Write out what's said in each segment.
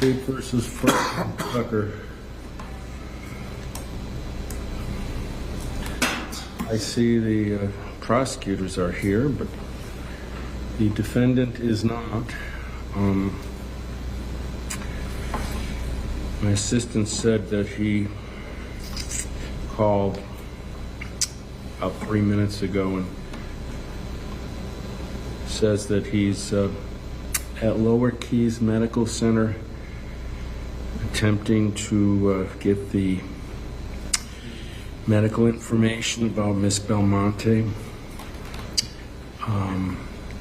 State versus Frank Tucker. I see the prosecutors are here, but the defendant is not. My assistant said that he called about 3 minutes ago and says that he's at Lower Keys Medical Center attempting to get the medical information about Miss Belmonte,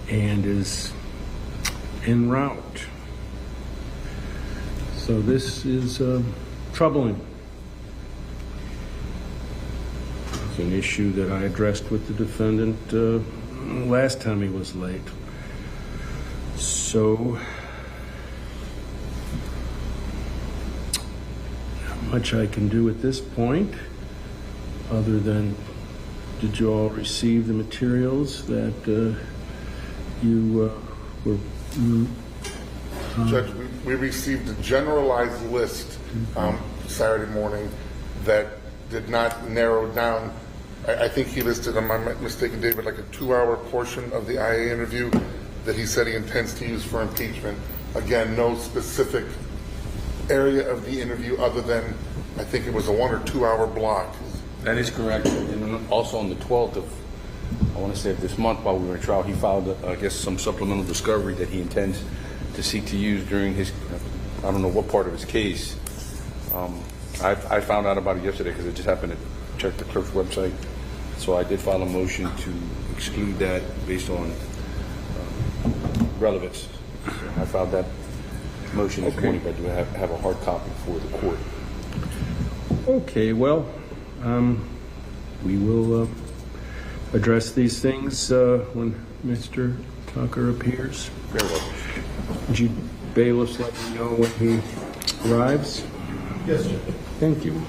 and is en route. So this is troubling. It's an issue that I addressed with the defendant last time he was late. So not much I can do at this point other than, did you all receive the materials that you were Judge, we received a generalized list Saturday morning that did not narrow down. I think he listed, am I mistaken, David, like a 2-hour portion of the IA interview that he said he intends to use for impeachment. Again, no specific area of the interview other than, I think it was a 1 or 2 hour block. That is correct. And also on the 12th of, I want to say of this month, while we were in trial, he filed, I guess, some supplemental discovery that he intends to seek to use during his, I don't know what part of his case. I found out about it yesterday because I just happened to check the clerk's website. So I did file a motion to exclude that based on relevance. So I filed that motion this morning, but I do have a hard copy for the court. okay. Well, we will address these things when Mr. Tucker appears. Very well. Would you, bailiffs, let me know when he arrives? Yes, sir. Thank you.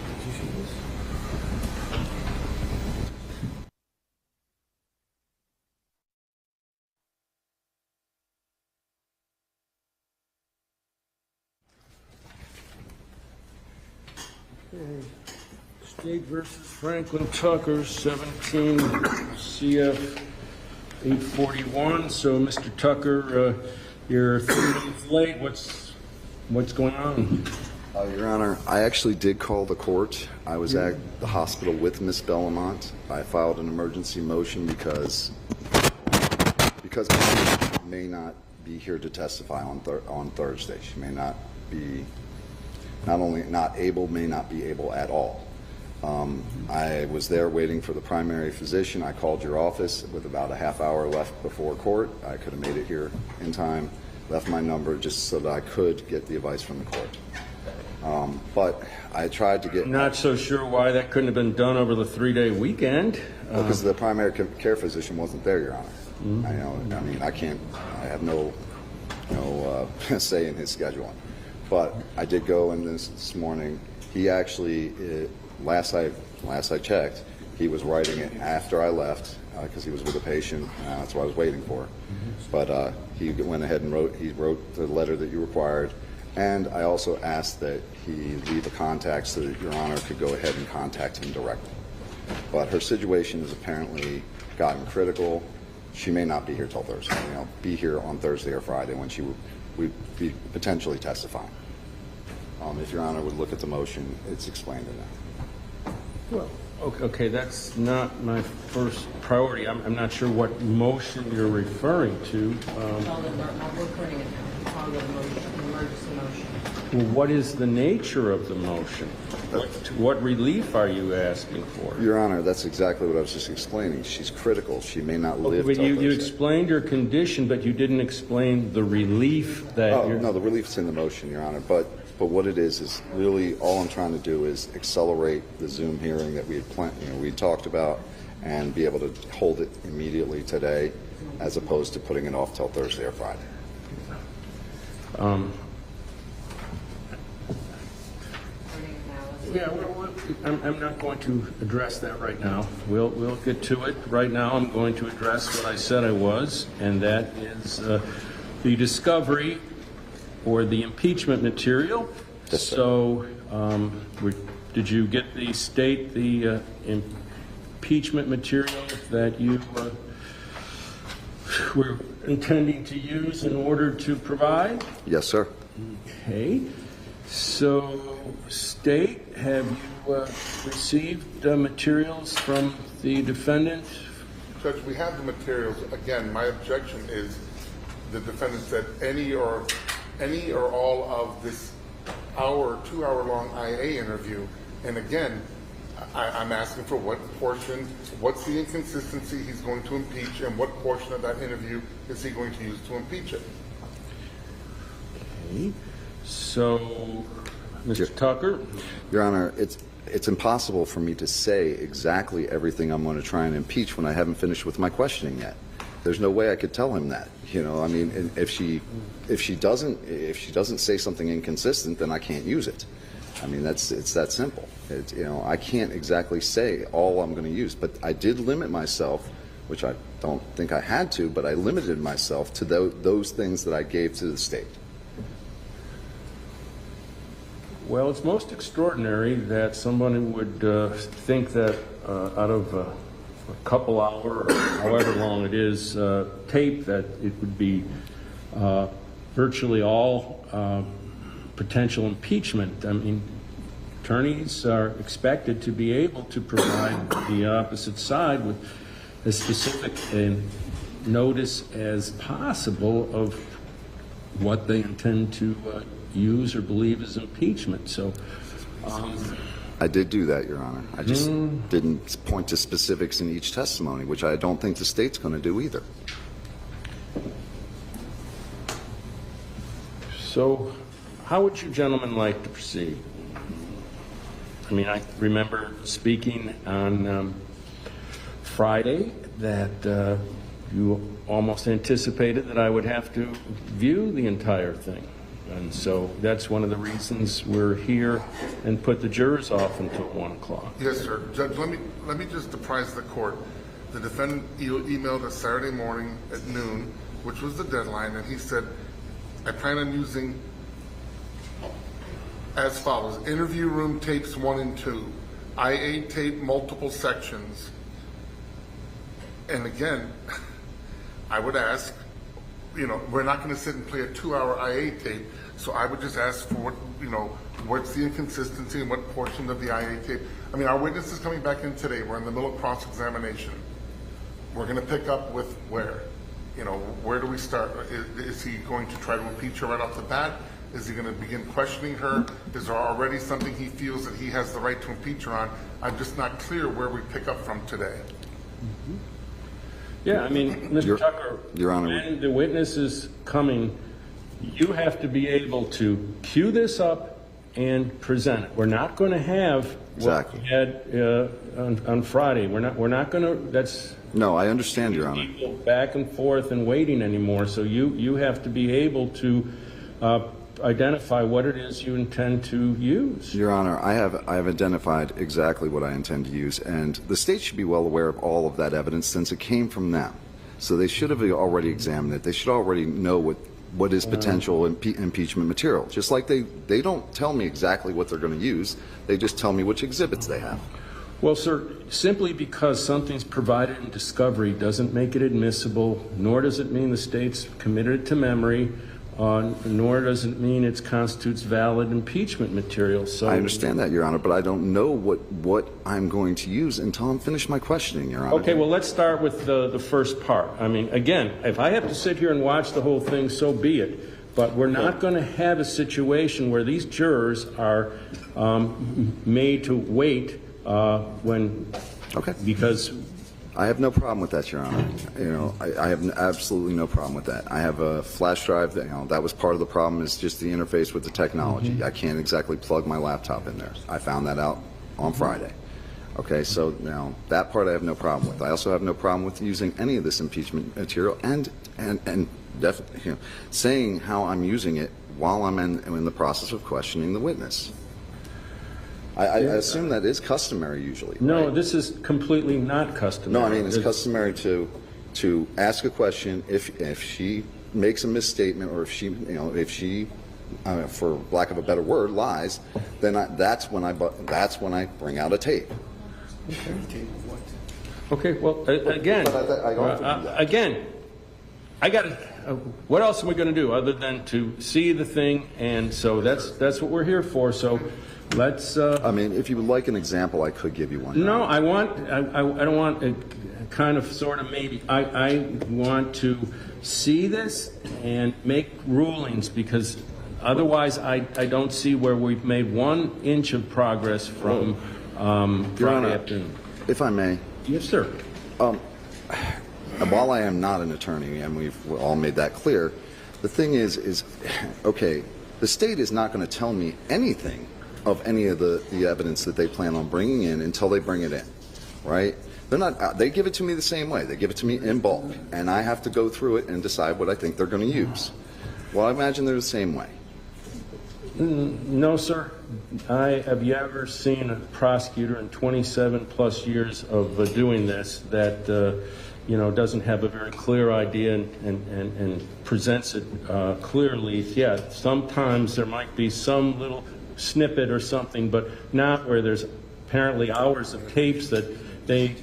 Okay. State versus Franklin Tucker, 17 CF 841. So, Mr. Tucker, you're 3 minutes late. What's going on? Your Honor, I actually did call the court. I was at the hospital with Miss Belmont. I filed an emergency motion because she may not be here to testify on Thursday. She may not be, not only not able, may not be able at all. I was there waiting for the primary physician. I called your office with about a half hour left before court. I could have made it here in time, left my number just so that I could get the advice from the court. But I tried to get... Not so sure why that couldn't have been done over the 3-day weekend. Because the primary care physician wasn't there, Your Honor. I have no say in his scheduling. But I did go in this morning. He actually, last I checked, he was writing it after I left because he was with a patient. That's what I was waiting for. But he went ahead and wrote the letter that you required. And I also asked that he leave a contact so that Your Honor could go ahead and contact him directly. But her situation has apparently gotten critical. She may not be here till Thursday. Be here on Thursday or Friday when she would be potentially testifying. If Your Honor would look at the motion, it's explained in there. Well, okay, that's not my first priority. I'm not sure what motion you're referring to. Well, what is the nature of the motion? What relief are you asking for? Your Honor, that's exactly what I was just explaining. She's critical. She may not live till Thursday. You explained your condition, but you didn't explain the relief that you're... No, the relief's in the motion, Your Honor. But what it is really all I'm trying to do is accelerate the Zoom hearing that we had we talked about and be able to hold it immediately today as opposed to putting it off till Thursday or Friday. I'm not going to address that right now. We'll get to it. Right now I'm going to address what I said I was, and that is the discovery or the impeachment material. Yes, sir. So, did you get the state the impeachment material that you were intending to use in order to provide? Yes, sir. Okay. So, state, have you received materials from the defendant? Judge, we have the materials. Again, my objection is the defendant said any or all of this 2-hour-long IA interview. And again, I'm asking for what portion, what's the inconsistency he's going to impeach, and what portion of that interview is he going to use to impeach it? Okay. So, Mr. Tucker? Your Honor, it's impossible for me to say exactly everything I'm going to try and impeach when I haven't finished with my questioning yet. There's no way I could tell him that. You know, I mean, and if she doesn't say something inconsistent, then I can't use it. I mean, it's that simple. You know, I can't exactly say all I'm going to use, but I did limit myself, which I don't think I had to, but I limited myself to those things that I gave to the state. Well, it's most extraordinary that someone would think that out of a couple hour, or however long it is, tape, that it would be virtually all potential impeachment. I mean, attorneys are expected to be able to provide the opposite side with as specific a notice as possible of what they intend to use or believe is impeachment. So I did do that, Your Honor. I just didn't point to specifics in each testimony, which I don't think the state's going to do either. So how would you gentlemen like to proceed? I mean, I remember speaking on Friday that you almost anticipated that I would have to view the entire thing. And so that's one of the reasons we're here and put the jurors off until 1 o'clock. Yes, sir. Judge, let me just apprise the court. The defendant emailed us Saturday morning at noon, which was the deadline, and he said, I plan on using as follows: interview room tapes 1 and 2, IA tape multiple sections. And again, I would ask, you know, we're not going to sit and play a 2-hour IA tape, so I would just ask for what, you know, what's the inconsistency and what portion of the IA tape. I mean, our witness is coming back in today. We're in the middle of cross-examination. We're going to pick up with where? You know, where do we start? Is he going to try to impeach her right off the bat? Is he going to begin questioning her? Is there already something he feels that he has the right to impeach her on? I'm just not clear where we pick up from today. Mm-hmm. Yeah, I mean, Mr. Tucker, Your Honor, when the witness is coming, you have to be able to cue this up and present it. We're not going to have what we had on Friday. We're not going to. That's no, I understand, Your Honor. People back and forth and waiting anymore. So you have to be able to identify what it is you intend to use. Your Honor, I have identified exactly what I intend to use, and the state should be well aware of all of that evidence since it came from them. So they should have already examined it. They should already know what is potential impeachment material. Just like they don't tell me exactly what they're going to use. They just tell me which exhibits they have. Well, sir, simply because something's provided in discovery doesn't make it admissible, nor does it mean the state's committed it to memory, nor does it mean it constitutes valid impeachment material. So I understand that, Your Honor, but I don't know what I'm going to use until I'm finished my questioning, Your Honor. Okay, well, let's start with the first part. I mean, again, if I have to sit here and watch the whole thing, so be it. But we're not going to have a situation where these jurors are made to wait because I have no problem with that, Your Honor. You know, I have absolutely no problem with that. I have a flash drive that, you know, that was part of the problem, is just the interface with the technology. Mm-hmm. I can't exactly plug my laptop in there. I found that out on Friday. Okay, so now that part I have no problem with. I also have no problem with using any of this impeachment material and definitely, you know, saying how I'm using it while I'm in the process of questioning the witness. I assume that is customary usually. No, right? This is completely not customary. No, I mean, it's customary to ask a question if she makes a misstatement, or if she for lack of a better word, lies, then that's when I bring out a tape. Okay, well, again, But I don't have to do that. again, I got to, what else are we going to do other than to see the thing? And so that's what we're here for. So let's. I mean, if you would like an example, I could give you one. No, I don't want a kind of sort of maybe. I want to see this and make rulings, because otherwise I don't see where we've made 1 inch of progress from Your Friday Honor, afternoon. if I may, Yes, sir. while I am not an attorney, and we've all made that clear, the thing is okay, the state is not going to tell me anything of any of the evidence that they plan on bringing in until they bring it in, right? They're not. They give it to me the same way. They give it to me in bulk, and I have to go through it and decide what I think they're going to use. Well, I imagine they're the same way. No, sir. Have you ever seen a prosecutor in 27 plus years of doing this that doesn't have a very clear idea and presents it clearly? Yeah, sometimes there might be some little snippet or something, but not where there's apparently hours of tapes that they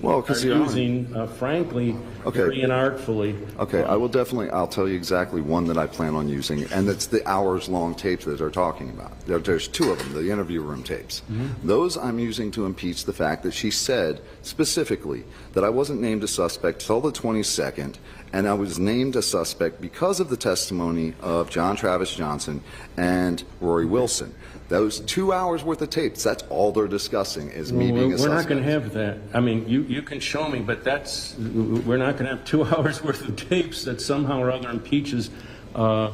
are using, frankly, very inartfully. Okay, I'll tell you exactly one that I plan on using, and it's the hours-long tapes that they're talking about. There's 2 of them, the interview room tapes. Mm-hmm. Those I'm using to impeach the fact that she said specifically that I wasn't named a suspect till the 22nd, and I was named a suspect because of the testimony of John Travis Johnson and Rory Wilson. Those 2 hours worth of tapes, that's all they're discussing is me being a suspect. We're not going to have that. I mean, you can show me, but we're not going to have 2 hours worth of tapes that somehow or other impeaches a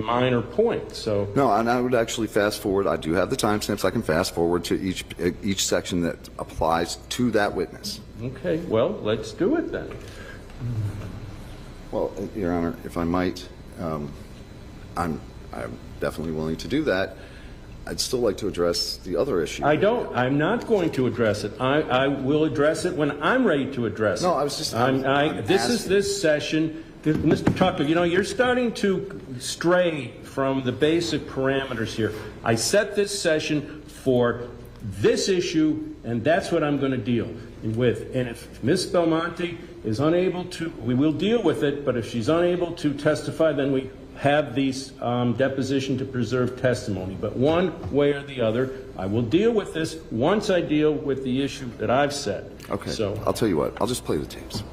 minor point. So no, and I would actually fast forward. I do have the timestamps. I can fast forward to each section that applies to that witness. Okay, well, let's do it then. Well, Your Honor, if I might, I'm definitely willing to do that. I'd still like to address the other issue. I'm not going to address it. I will address it when I'm ready to address it. No, I was just. This session, Mr. Tucker. You're starting to stray from the basic parameters here. I set this session for this issue, and that's what I'm going to deal with. And if Ms. Belmonte is unable to, we will deal with it. But if she's unable to testify, then we have these deposition to preserve testimony. But one way or the other, I will deal with this once I deal with the issue that I've set. Okay, So I'll tell you what. I'll just play the tapes.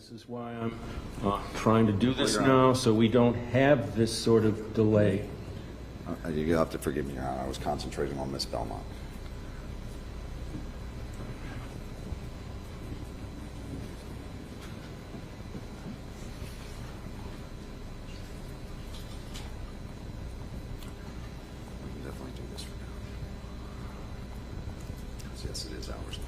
This is why I'm trying to do this now, so we don't have this sort of delay. You'll have to forgive me, Your Honor. I was concentrating on Miss Belmont. We can definitely do this for now. Yes, it is ours.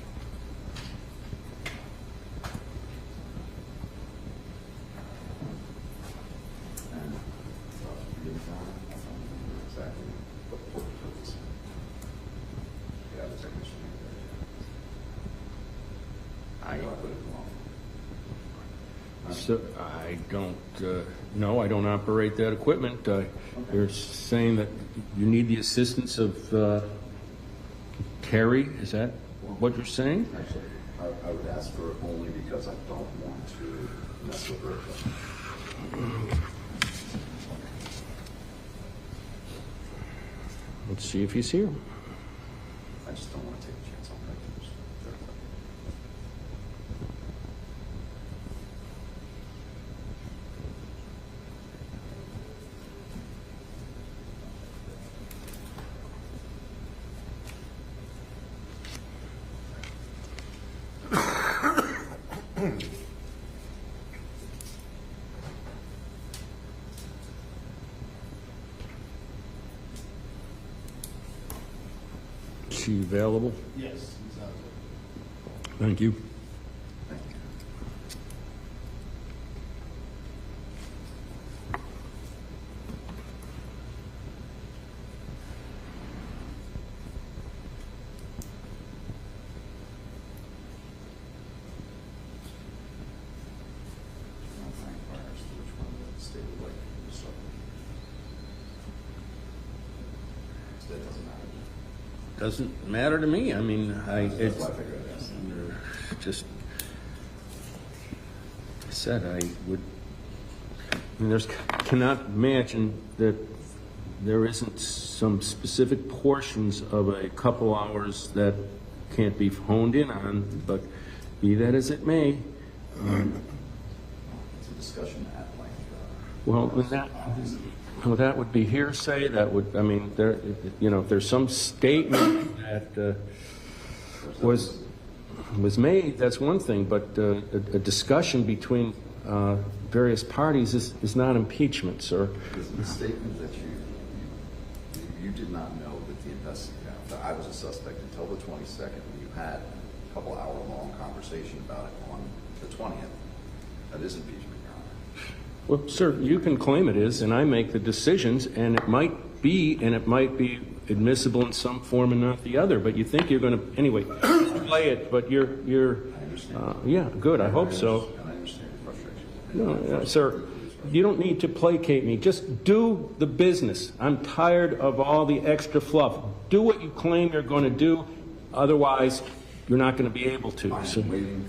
Exactly. Yeah, the technician. I put it wrong. So I don't, no, I don't operate that equipment. You're saying that you need the assistance of Terry, is that what you're saying? Actually, I would ask for it only because I don't want to mess with her. Let's see if he's here. I just don't want to take a chance on victims. Is she available? Yes, he's out there. Thank you. That doesn't matter. Doesn't matter to me. I mean, it's That's why I figured I'd ask. just, I said I would, I mean, cannot imagine that there isn't some specific portions of a couple hours that can't be honed in on, but be that as it may, It's a discussion at length. well, that would be hearsay. That would, I mean, there, you know, if there's some statement that was made, that's one thing. But a discussion between various parties is not impeachment, sir. The statement that you did not know that that I was a suspect until the 22nd when you had a couple hour long conversation about it on the 20th. That is impeachment, Your Honor. Well, sir, you can claim it is, and I make the decisions, and it might be admissible in some form and not the other. But you think you're going to anyway play it, but you're I understand. yeah, good. I hope so. And I understand your frustration. No, sir, you don't need to placate me. Just do the business. I'm tired of all the extra fluff. Do what you claim you're going to do. Otherwise, you're not going to be able to. I'm So, waiting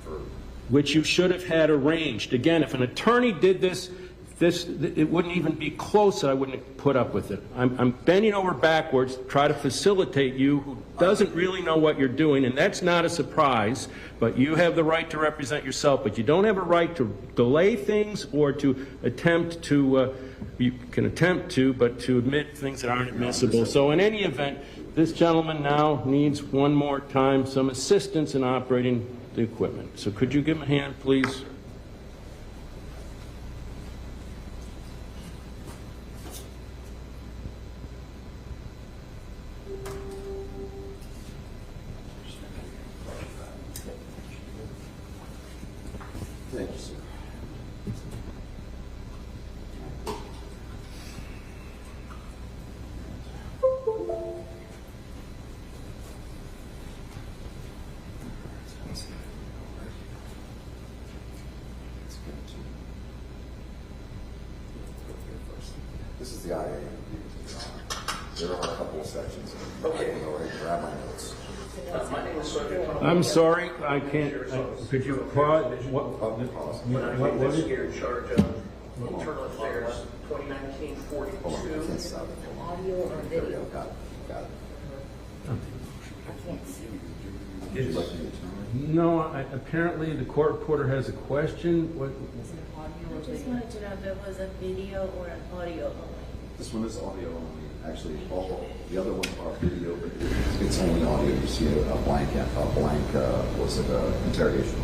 for which you should have had arranged. Again, if an attorney did this, it wouldn't even be close that I wouldn't have put up with it. I'm bending over backwards to try to facilitate you who doesn't really know what you're doing, and that's not a surprise, but you have the right to represent yourself, but you don't have a right to delay things or to attempt to, you can attempt to, but to admit things that aren't admissible. So in any event, this gentleman now needs one more time some assistance in operating the equipment. So could you give him a hand, please? Thank you, sir. This is the IA interview. There are a couple of sections. Okay. I can go ahead and grab my notes. I'm sorry, I can't, could you pause? What is it? Here in charge of internal affairs, 2019-42. Can't stop it. Audio or There we video? go. Got it. I can't see. Would you like me to turn it? No, apparently the court reporter has a question. What? I just wanted to know if it was a video or an audio only. This one is audio only. Actually, all the other ones are video, but it's only audio. You see a blank, what's it, interrogation.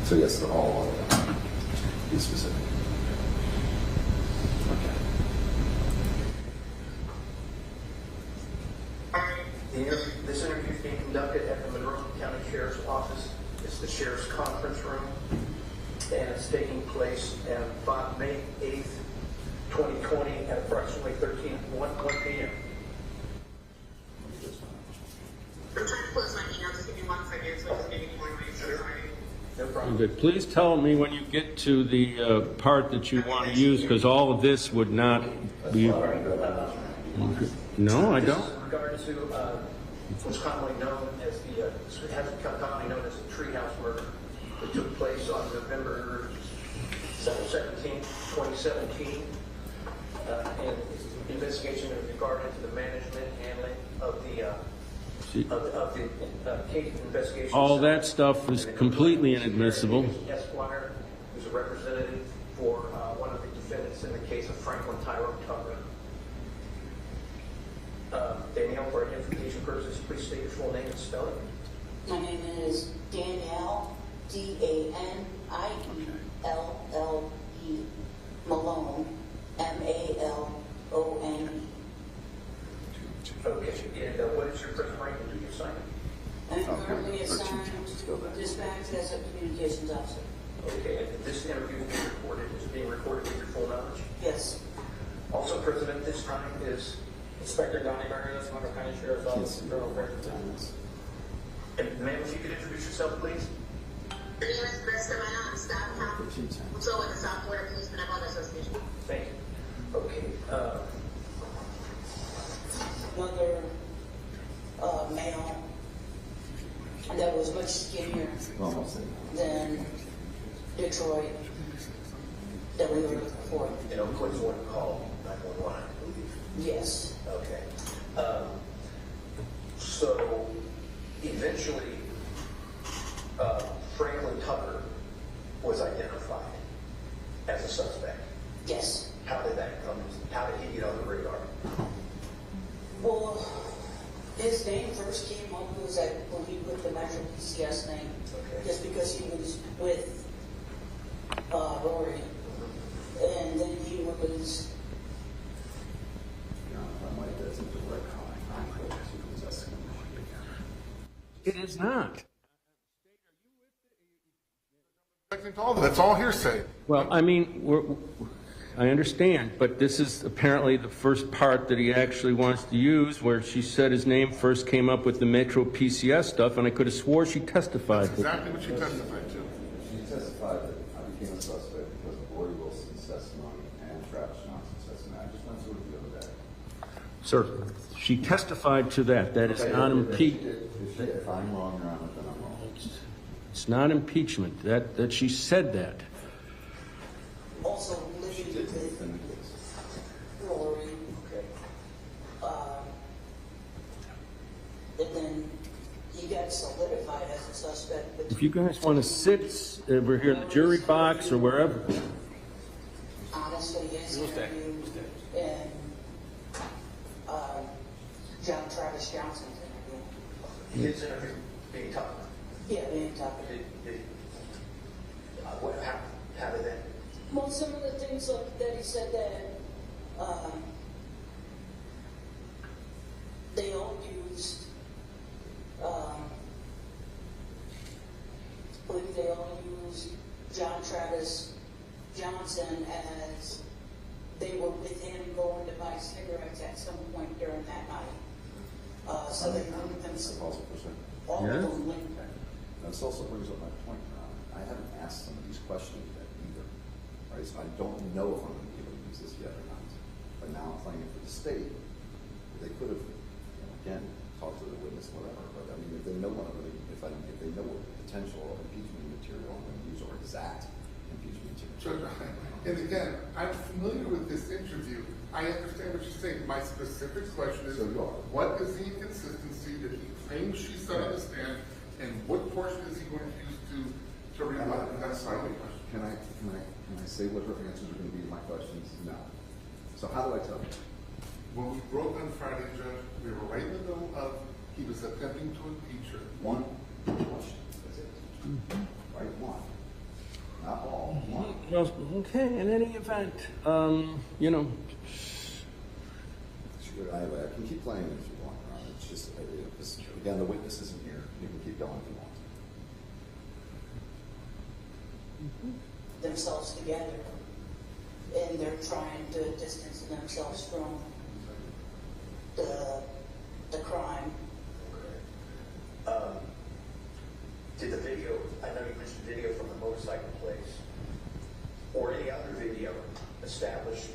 So yes, they're all audio. Be specific. This interview is being conducted at the Monroe County Sheriff's Office. It's the Sheriff's Conference Room, and it's taking place on May 8th, 2020 at approximately 1 p.m. I'm trying to close my email. Just give me 1 second. So just give me more information. Sorry. No problem. Good. Please tell me when you get to the part that you want to use, because all of this would not be. No, I This don't. is in regard to what's commonly known as has become commonly known as the treehouse murder that took place on November 17, 2017. And the investigation in regard to the management handling of the case investigation. All that stuff is completely inadmissible. Esquire, who's a representative for one of the defendants in the case of Franklin Tyrone Tucker. Danielle, for identification purposes, please state your full name and spelling. My name is Danielle, Danielle, Malone, Malone. Okay, and what is your present rank and duty assignment? I'm currently assigned dispatch as a communications officer. Okay, and this interview is being recorded with your full knowledge? Yes. Also present at this time is Inspector Donnie Marios, Monroe County Sheriff's Office, Colonel Franklin. And ma'am, if you could introduce yourself, please. My name is Krista Mena. I'm staff captain. So with the South Florida Police Benevolent Association. Thank you. Okay, Another male that was much skinnier than Detroit that we were looking for. and of course, one call 911, I believe. Yes. Okay. So eventually, Franklin Tucker was identified as a suspect. Yes. How did that come? How did he get on the radar? Well, his name first came up was, I believe, with the Metro PCS name, Okay. just because he was with Rory. And then he was, It is not. That's all hearsay. Well, I mean, I understand, but this is apparently the first part that he actually wants to use, where she said his name first came up with the Metro PCS stuff, and I could have swore she testified. That's exactly what she testified to. She testified that I became a suspect because of Lori Wilson's testimony and Travis Johnson's testimony. I just went through it the other day. Sir, she testified to that. That is not impeachment. If I'm wrong, Your Honor, then I'm wrong. It's not impeachment. That she said that. also living with Rory. Okay. And then he got solidified as a suspect. But If you guys want to sit over here in the jury box or wherever, honestly, his interview and John Travis Johnson's interview. His interview being tough. Yeah, being topic. How did that? Well, some of the things like that he said that they all used, I believe they all used John Travis Johnson as they were with him going to buy cigarettes at some point during that night. So they linked them. All Yeah. of them linked them. This also brings up my point, Your Honor. I haven't asked some of these questions yet either. Right? So I don't know if I'm going to be able to use this yet or not. But now I'm playing it for the state. They could have, again, talked to the witness, whatever. But I mean, if they know what if they know what potential impeachment material I'm going to use or exact impeachment Judge, and again, I'm familiar with this interview. I understand what you're saying. My specific question is, So you are. what is the inconsistency that he claims she said on the stand, and what portion is he going to use to rebut? That's my only question. Can I say what her answers are going to be to my questions? No. So how do I tell you? When we broke on Friday, Judge, we were right in the middle of, he was attempting to impeach her. One question. That's it. Right? One. Not all. One. Well, okay, in any event, you know, I can keep playing it if you want. It's just, again, the witness isn't here. You can keep going if you want. Themselves together, and they're trying to distance themselves from the crime. Did the video, I know you mentioned video from the motorcycle place, or any other video establish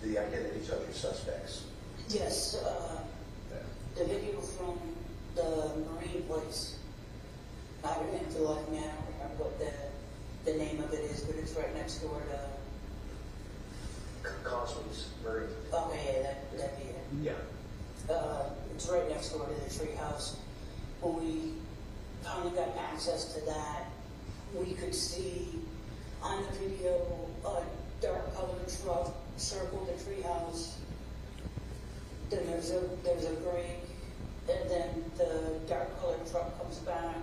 the identities of your suspects? Yes, the video from the Marine place. I don't have to let me, I don't remember what the name of it is, but it's right next door to Cosby's Marine. okay, yeah, that'd be it. Yeah. It's right next door to the treehouse. When we finally got access to that, we could see on the video a dark colored truck circle the treehouse. Then there's a break, and then the dark colored truck comes back,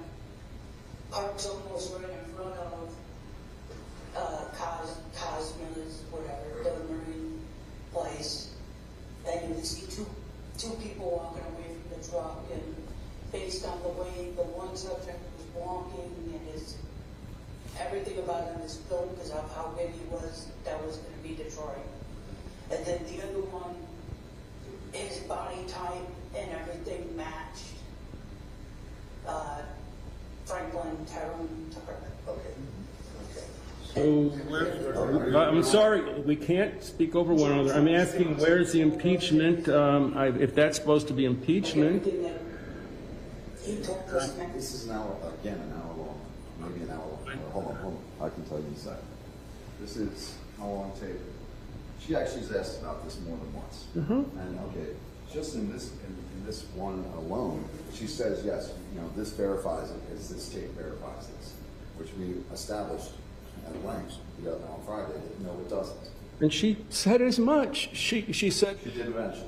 parks almost right in front of Cosby's, whatever, the Marine place, and you can see two people walking away from the truck, and based on the way the one subject was walking and everything about him is built because of how big he was, that was going to be Detroit. And then the other one, his body type and everything matched Franklin Tyrone. Okay. so, I'm sorry, we can't speak over one another. I'm asking where's the impeachment, if that's supposed to be impeachment. Everything that he told us. This is now, again, an hour long. Maybe an hour long. Hold on. I can tell you in a second. This is how long tape. She actually has asked about this more than once. And okay, just in this one alone, she says, yes, this verifies it, as this tape verifies this, which we established at length on Friday that no, it doesn't. And she said as much. She said, She did eventually.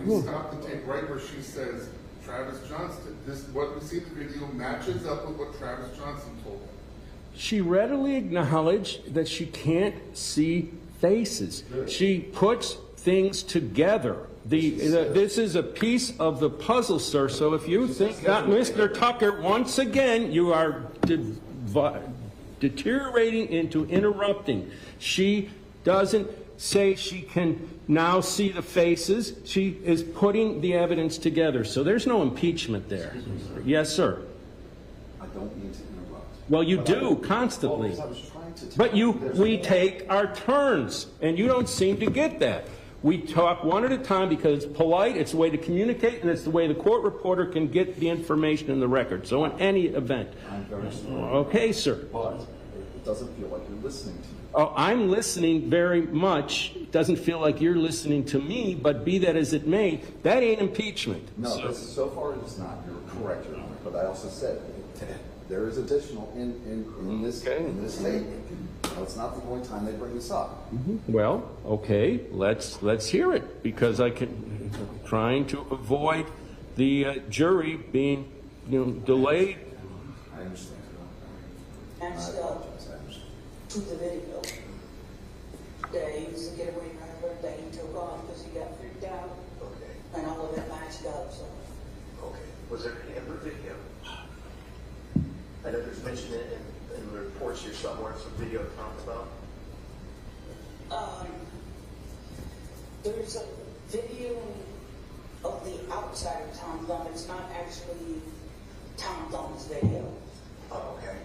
We stopped the tape right where she says, Travis Johnston, what we see in the video matches up with what Travis Johnson told him. she readily acknowledged that she can't see faces. She puts things together. This is a piece of the puzzle, sir. So if you think that, Mr. Tucker, once again, you are deteriorating into interrupting. She doesn't say she can now see the faces. She is putting the evidence together. So there's no impeachment there. Yes, sir. I don't mean to interrupt. Well, you do constantly. I was trying to tell But you we take our turns, and you don't seem to get that. We talk one at a time because it's polite, it's the way to communicate, and it's the way the court reporter can get the information in the record. So in any event. I'm very sorry. Okay, sir. But it doesn't feel like you're listening to me. Oh, I'm listening very much. It doesn't feel like you're listening to me, but be that as it may, that ain't impeachment. No, so far it is not. You're correct, Your Honor. But I also said there is additional in this tape. It's not the only time they bring this up. Well, okay, let's hear it, because trying to avoid the jury being delayed. I understand. Matched up to the video that he was the getaway driver that he took off because he got freaked out. Okay. And all of it matched up. So Okay. Was there any other video? I know there's mention in the reports here somewhere, some video talked about. there's a video of the outside of Tom Thumb. It's not actually Tom Thumb's video. Oh, okay.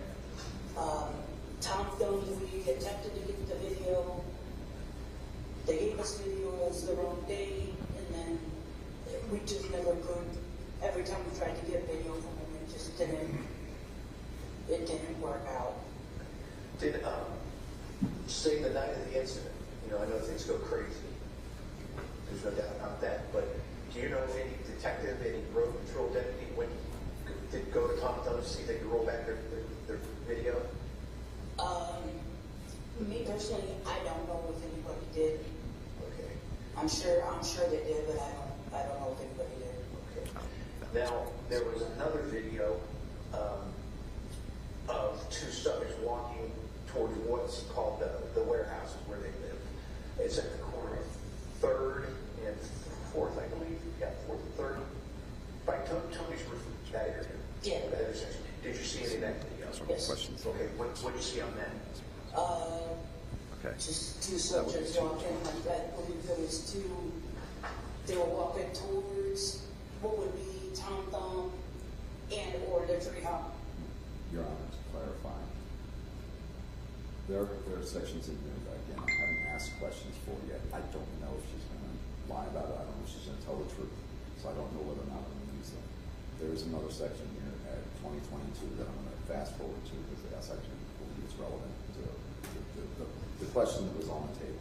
Tom Thumb, we attempted to get the video. They gave us video as the wrong day, and then we just never could. Every time we tried to get video from him, it just didn't work out. Did say the night of the incident, you know, I know things go crazy. There's no doubt about that. But do you know if any detective, any road patrol deputy did go to Tom Thumb to see if they could roll back their video? Me personally, I don't know if anybody did. Okay. I'm sure they did, but I don't know if anybody did. Okay. Now, there was another video of two subjects walking towards what's called the warehouses where they live. It's at the corner of 3rd and 4th, I believe. Yeah, 4th and 3rd. By Tony's roof, that area. Yeah. That intersection. Did you see any of that video? Yes. Questions? Okay, what did you see on that? Okay. Just two subjects walking, I believe there was two, they were walking towards what would be Tom Thumb and or the tree house. Your Honor, to clarify, there are sections in there that, again, I haven't asked questions for yet. I don't know if she's going to lie about it. I don't know if she's going to tell the truth. So I don't know whether or not I'm going to use them. There is another section here at 2022 that I'm going to fast forward to because that section believe it's relevant to the question that was on the table.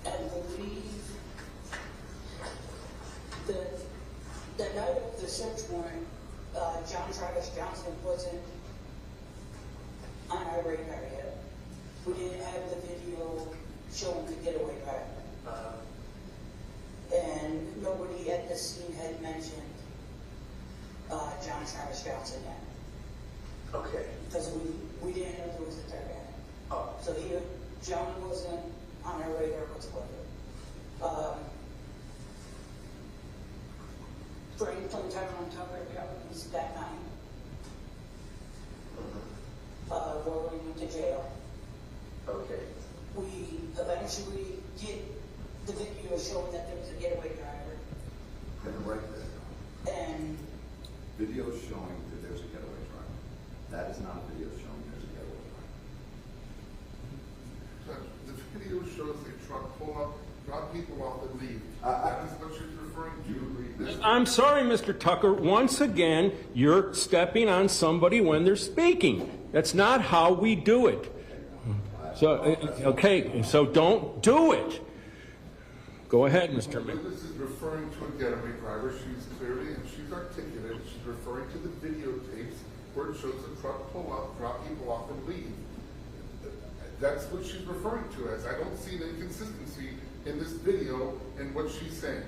I believe the night of the search warrant, John Travis Johnson wasn't on our radar yet. We didn't have the video showing the getaway driver. And nobody at the scene had mentioned John Travis Johnson yet. Okay. Because we didn't know there was a third guy. Oh. So John wasn't on our radar whatsoever. Franklin Tyrone Tucker was that night. Rolling into jail. Okay. We eventually get the video showing that there was a getaway driver. And right there. And Video showing that there's a getaway driver. That is not a video showing there's a getaway driver. The video shows a truck pull up, drop people off and leave. That is what she's referring to. Do you agree? I'm sorry, Mr. Tucker. Once again, you're stepping on somebody when they're speaking. That's not how we do it. So, okay, so don't do it. Go ahead, Mr. The Mc. witness is referring to a getaway driver. She's clearly, and she's articulate, she's referring to the videotapes where it shows the truck pull up, drop people off and leave. That's what she's referring to as. I don't see an inconsistency in this video and what she's saying.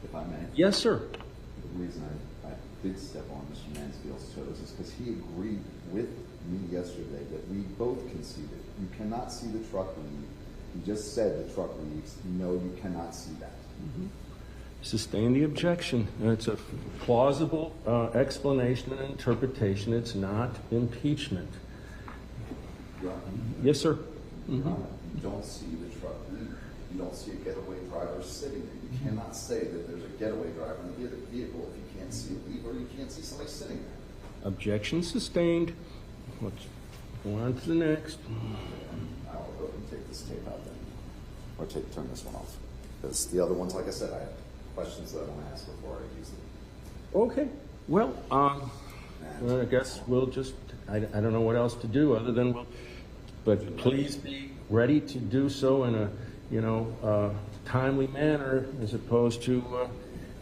If I may. Yes, sir. The reason I did step on Mr. Mansfield's toes is because he agreed with me yesterday that we both conceded. You cannot see the truck leave. He just said the truck leaves. No, you cannot see that. Sustain the objection. It's a plausible explanation and interpretation. It's not impeachment. Your Honor, Yes, sir. Your Honor, you don't see the truck leave. You don't see a getaway driver sitting there. You cannot say that there's a getaway driver in the vehicle if you can't see it leave or you can't see somebody sitting there. Objection sustained. Let's go on to the next. I'll go ahead and take this tape out then. Or turn this one off. Because the other ones, like I said, I have questions that I want to ask before I use them. Okay. Well, I guess we'll just, I don't know what else to do other than but please be ready to do so in a, timely manner as opposed to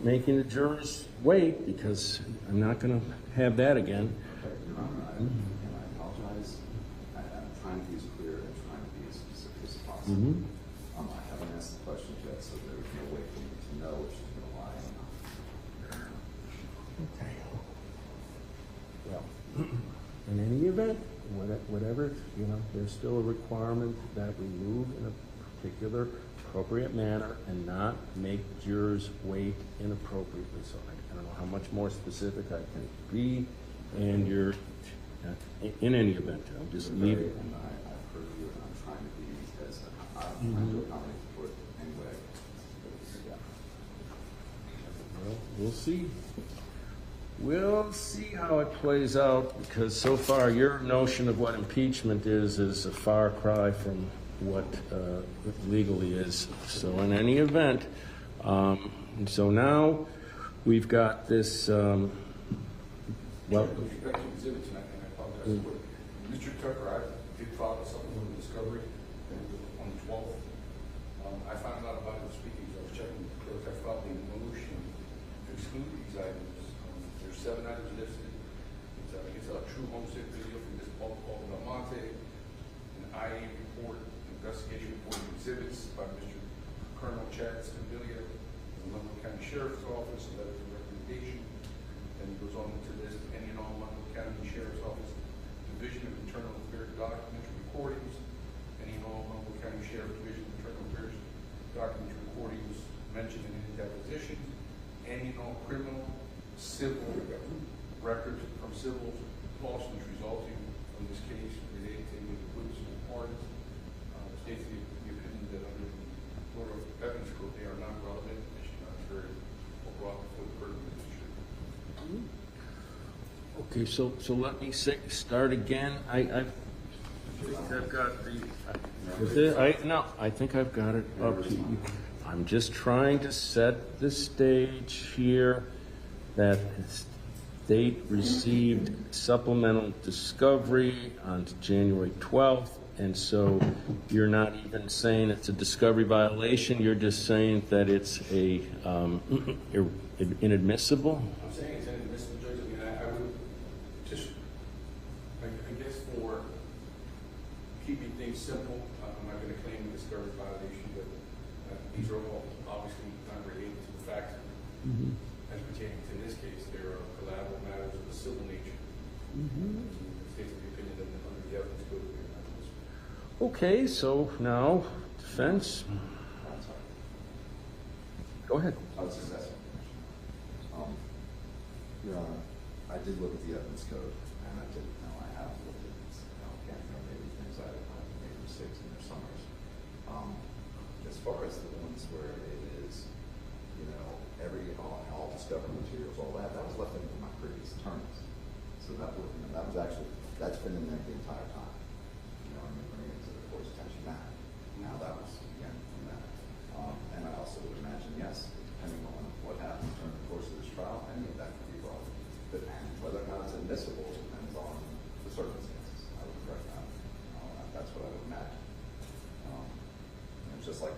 making the jurors wait, because I'm not going to have that again. Your Honor, and I apologize. I'm trying to be as clear and trying to be as specific as possible. I haven't asked the questions yet, so there's no way for me to know if she's going to lie or not. Okay. Well, in any event, whatever, there's still a requirement that we move in a particular appropriate manner and not make jurors wait inappropriately. So I don't know how much more specific I can be. and you're, in any event, I'll just leave it. And I've heard you, and I'm trying to be as, I'm trying to accommodate the board anyway. Yeah. Well, we'll see. We'll see how it plays out, because so far your notion of what impeachment is a far cry from what it legally is. So in any event, so now we've got this, well, Back to exhibits, and I apologize for it. Mr. Tucker, I did file a supplemental discovery on the 12th. I found out about it speaking, so I was checking the clerk. I filed a motion to exclude these items. There's 7 items listed. It's a true homestead video from this Paul Belmonte, an IA report, investigation report of exhibits by Mr. Colonel Chad Scabilia, the Lumberton County Sheriff's Office, a letter of recommendation. Then he goes on to list any and all Lumberton County Sheriff's Office Division of Internal Affairs documentary recordings, any and all Lumberton County Sheriff Division of Internal Affairs documentary recordings mentioned in any deposition, any and all criminal, civil records from civil lawsuits resulting from this case related to any of the witnesses or parties. States the opinion that under the Florida Evidence Code, they are not relevant and should not be heard or brought before the court of magistrate. okay, so let me start again. I think I've got I think I've got it up to you. I'm just trying to set the stage here that the state received supplemental discovery on January 12th, and so you're not even saying it's a discovery violation, you're just saying that it's a inadmissible? I'm saying it's inadmissible, Judge. I mean, I would just, I guess for keeping things simple, I'm not going to claim a discovery violation, but these are all obviously not related to the facts as pertaining to this case. There are collateral matters of a civil nature. States the opinion that under the evidence code, they're not admissible. Okay, so now, defense. Go ahead. I was just asking. Your Honor, I did look at the evidence code, and I didn't know I have looked at this. Can't remember maybe things I made mistakes in their summers. As far as the ones where it is, all discovery materials, all that was left in my previous attorneys. So that was actually, that's been in there the entire time. And then bringing it to the court's attention now that was again from that. And I also would imagine, yes, depending on what happens during the course of this trial, any of that could be brought. But whether or not it's admissible depends on the circumstances. I would correct that. That's what I would imagine. And it's just like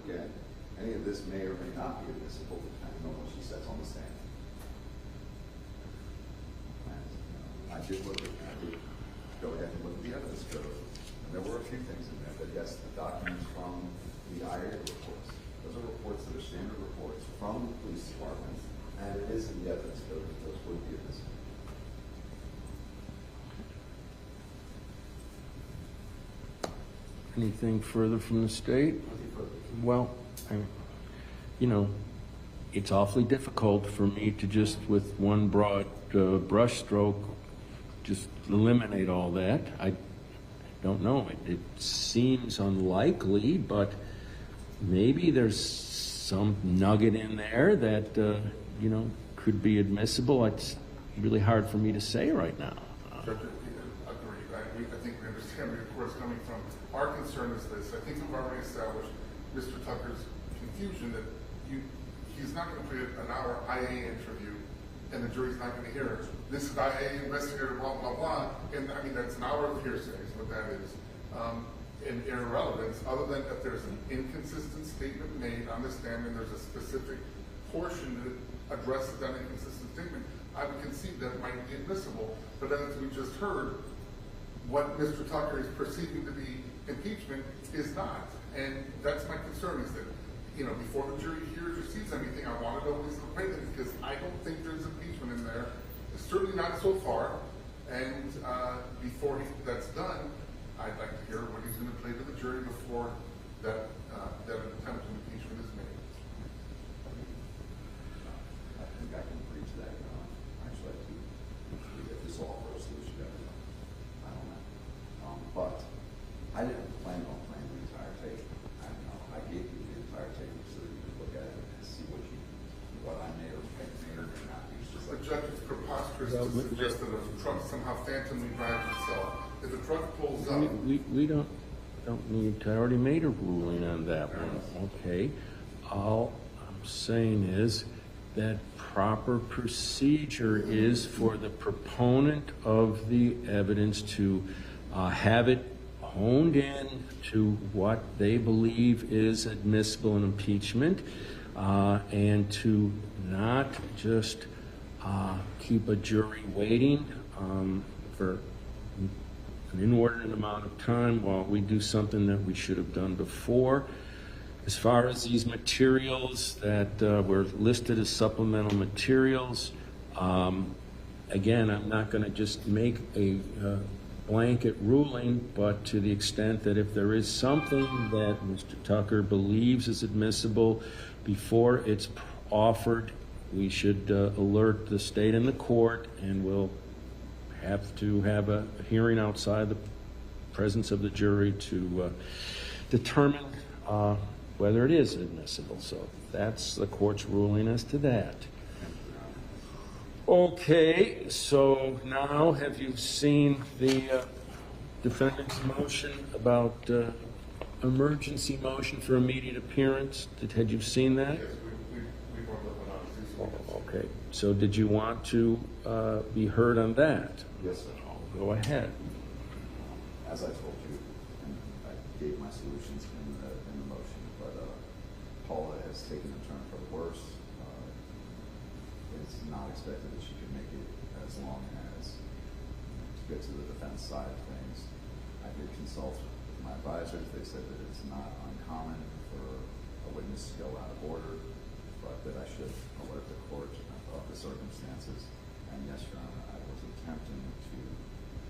again, any of this may or may not be admissible depending on what she says on the stand. And, I did go ahead and look at the evidence code, and there were a few things in there. But yes, the documents from the IA reports, those are reports that are standard reports from the police department, and it is in the evidence code that those would be admissible. Anything further from the state? Well, it's awfully difficult for me to just with one broad brushstroke just eliminate all that. I don't know. It seems unlikely, but maybe there's some nugget in there that could be admissible. It's really hard for me to say right now. Judge, I think we understand where your court's coming from. Our concern is this. I think we've already established Mr. Tucker's confusion that he's not going to create an hour IA interview and the jury's not going to hear it. This is IA investigator, blah, blah, blah. And I mean, that's an hour of hearsay is what that is. And irrelevance, other than if there's an inconsistent statement made on the stand and there's a specific portion that addresses that inconsistent statement, I would concede that it might be admissible. But as we just heard, what Mr. Tucker is perceiving to be impeachment is not. And that's my concern is that, before the jury hears or sees anything, I want to know his opinion because I don't think there's impeachment in there. It's certainly not so far. And before that's done, I'd like to hear what he's going to play to the jury before that attempt to impeachment is made. I think I can agree to that. Actually, I do. suggest that a truck somehow phantomly drives itself. If a truck pulls up, We don't need, I already made a ruling on that one, okay? All I'm saying is that proper procedure is for the proponent of the evidence to have it honed in to what they believe is admissible in impeachment, and to not just keep a jury waiting for an inordinate amount of time while we do something that we should have done before. As far as these materials that were listed as supplemental materials, again, I'm not going to just make a blanket ruling, but to the extent that if there is something that Mr. Tucker believes is admissible before it's offered, we should alert the state and the court, and we'll have to have a hearing outside the presence of the jury to determine whether it is admissible. So that's the court's ruling as to that. Okay, so now have you seen the defendant's motion about emergency motion for immediate appearance? Had you seen that? yes, we brought that one up. Okay, so did you want to be heard on that? Yes, sir. Go ahead. As I told you, and I gave my solutions in the motion, but Paula has taken a turn for the worse. It's not expected that she could make it as long as to get to the defense side of things. I did consult with my advisors. They said that it's not uncommon for a witness to go out of order, but that I should alert the court of the circumstances. And yes, Your Honor, I was attempting to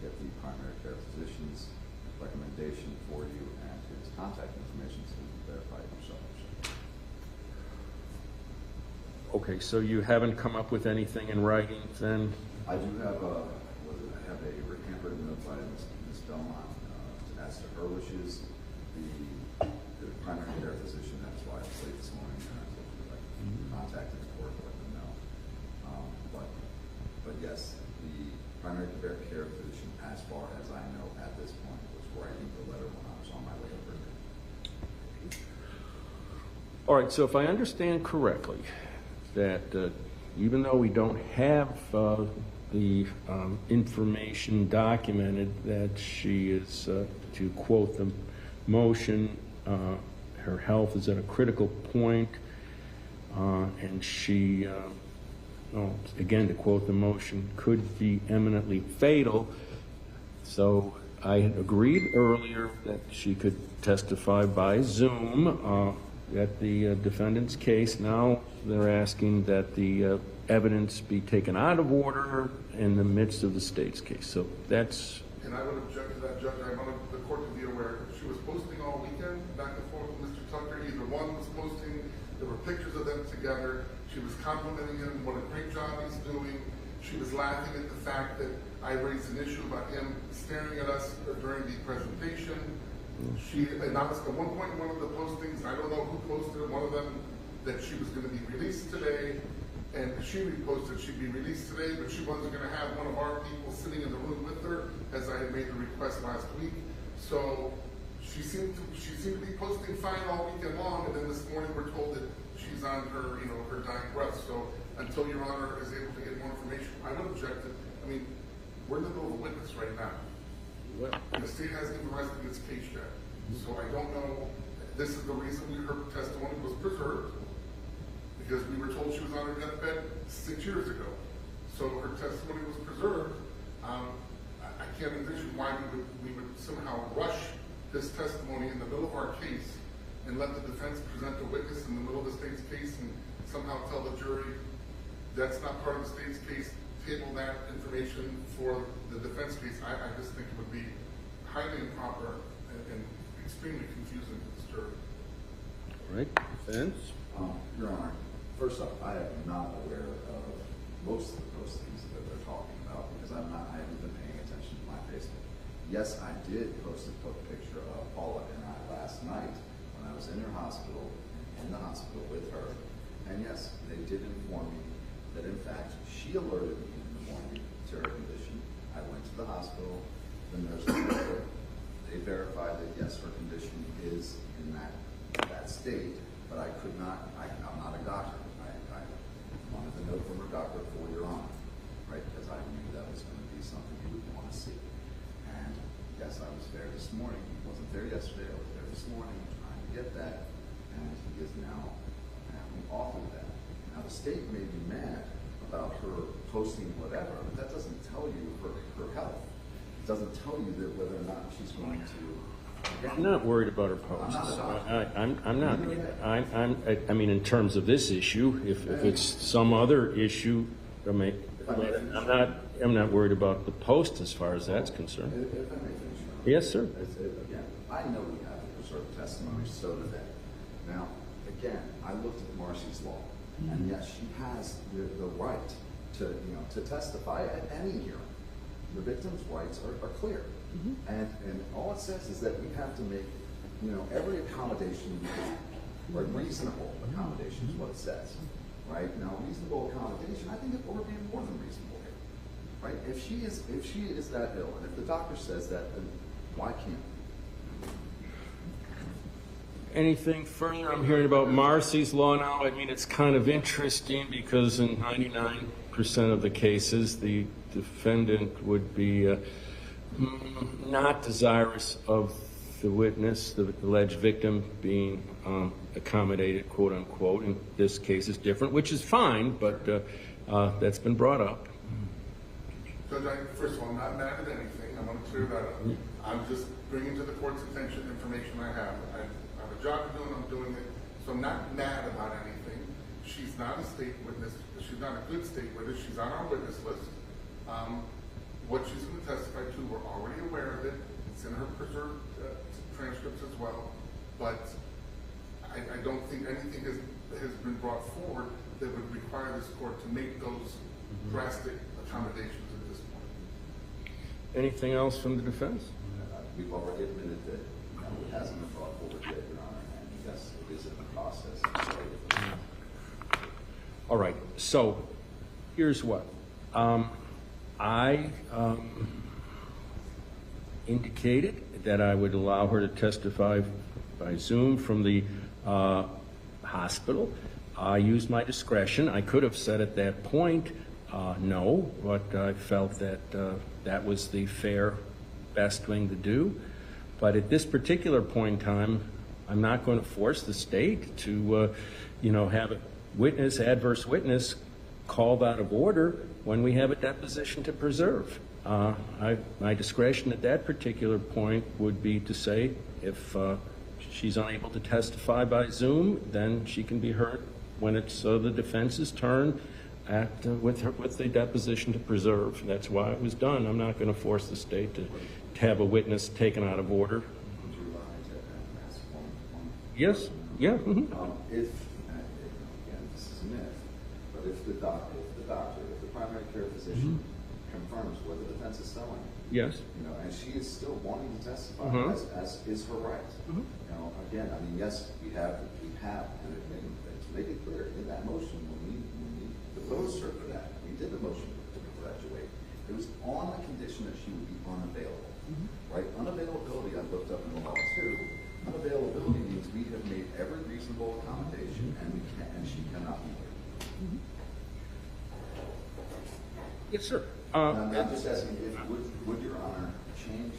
get the primary care physician's recommendation for you and his contact information to verify yourself. Okay, so you haven't come up with anything in writing then? I do have a handwritten note by Ms. Belmont as to her wishes. The primary care physician, that's why I was late this morning, and I told you that I contacted the court to let them know. But yes, the primary care physician, as far as I know at this point, was writing the letter when I was on my way over here. All right, so if I understand correctly, that even though we don't have the information documented that she is, to quote the motion, her health is at a critical point, and she, again, to quote the motion, could be eminently fatal. So I had agreed earlier that she could testify by Zoom at the defendant's case. Now they're asking that the evidence be taken out of order in the midst of the state's case. So that's... And I would object to that, Judge. I wanted the court to be aware. She was posting all weekend back and forth with Mr. Tucker. Either one was posting. There were pictures of them together. She was complimenting him, what a great job he's doing. She was laughing at the fact that I raised an issue about him staring at us during the presentation. She announced at one point in one of the postings, I don't know who posted one of them, that she was going to be released today, and she reposted she'd be released today, but she wasn't going to have one of our people sitting in the room with her, as I had made the request last week. So she seemed to be posting fine all weekend long, and then this morning we're told that she's on her, her dying breath. So until Your Honor is able to get more information, I would object it. I mean, we're in the middle of a witness right now. The state hasn't even rested its case yet. So I don't know. This is the reason her testimony was preserved, because we were told she was on her deathbed 6 years ago. So her testimony was preserved. I can't envision why we would somehow rush this testimony in the middle of our case and let the defense present a witness in the middle of the state's case and somehow tell the jury that's not part of the state's case, table that information for the defense case. I just think it would be highly improper and extremely confusing to this jury. All right, defense? Your Honor, first off, I am not aware of most of the postings that they're talking about because I haven't been paying attention to my Facebook. Yes, I did post a picture of Paula and I last night when I was in the hospital with her. And yes, they did inform me that in fact she alerted me in the morning to to her condition. I went to the hospital, the nurse was there. They verified that yes, her condition is in that state, but I could not, I'm not a doctor. I wanted to know from her doctor for Your Honor, right? Because I knew that was going to be something you would want to see. And yes, I was there this morning. He wasn't there yesterday. I was there this morning trying to get that, and he is now apparently offered that. Now the state may be mad about her posting whatever, but that doesn't tell you her health. It doesn't tell you that whether or not she's going to. I'm not worried about her posts. I'm not. I mean, in terms of this issue, if it's some other issue, I mean, I'm not worried about the post as far as that's concerned. If I may finish. Yes, sir. Again, I know we have to preserve testimony, so do they. Now, again, I looked at Marcy's law, and yes, she has the right to testify at any hearing. The victim's rights are clear. And all it says is that we have to make, every accommodation, or reasonable accommodation is what it says. Right? Now, reasonable accommodation, I think it ought to be more than reasonable here. Right? If she is that ill, and if the doctor says that, then why can't? Anything further? I'm hearing about Marcy's law now. I mean, it's kind of interesting because in 99% of the cases, the defendant would be not desirous of the witness, the alleged victim, being accommodated, quote unquote. In this case, is different, which is fine, but that's been brought up. Judge, first of all, I'm not mad at anything. I want to clear that up. I'm just bringing to the court's attention information I have. I have a job to do, and I'm doing it. So I'm not mad about anything. She's not a state witness. She's not a good state witness. She's on our witness list. What she's going to testify to, we're already aware of it. It's in her preserved transcripts as well. But I don't think anything has been brought forward that would require this court to make those drastic accommodations at this point. Anything else from the defense? We've already admitted that it hasn't been brought forward yet, Your Honor, and yes, it is in the process. All right. So here's what. I indicated that I would allow her to testify by Zoom from the hospital. I used my discretion. I could have said at that point no, but I felt that that was the fair, best thing to do. But at this particular point in time, I'm not going to force the state to, have a witness, adverse witness, called out of order when we have a deposition to preserve. My discretion at that particular point would be to say if she's unable to testify by Zoom, then she can be heard when it's the defense's turn with the deposition to preserve. That's why it was done. I'm not going to force the state to have a witness taken out of order. Would you allow me to ask one? Yes? Yeah. If, again, this is a myth, but if the primary care physician confirms what the defense is telling, Yes. And she is still wanting to testify, as is her right. Again, I mean, yes, we have, and to make it clear, in that motion, when we proposed her for that, we did the motion to graduate. It was on the condition that she would be unavailable, right? Unavailability, I looked up in the law too. Unavailability means we have made every reasonable accommodation, and she cannot be here. Yes, sir. I'm just asking, would Your Honor change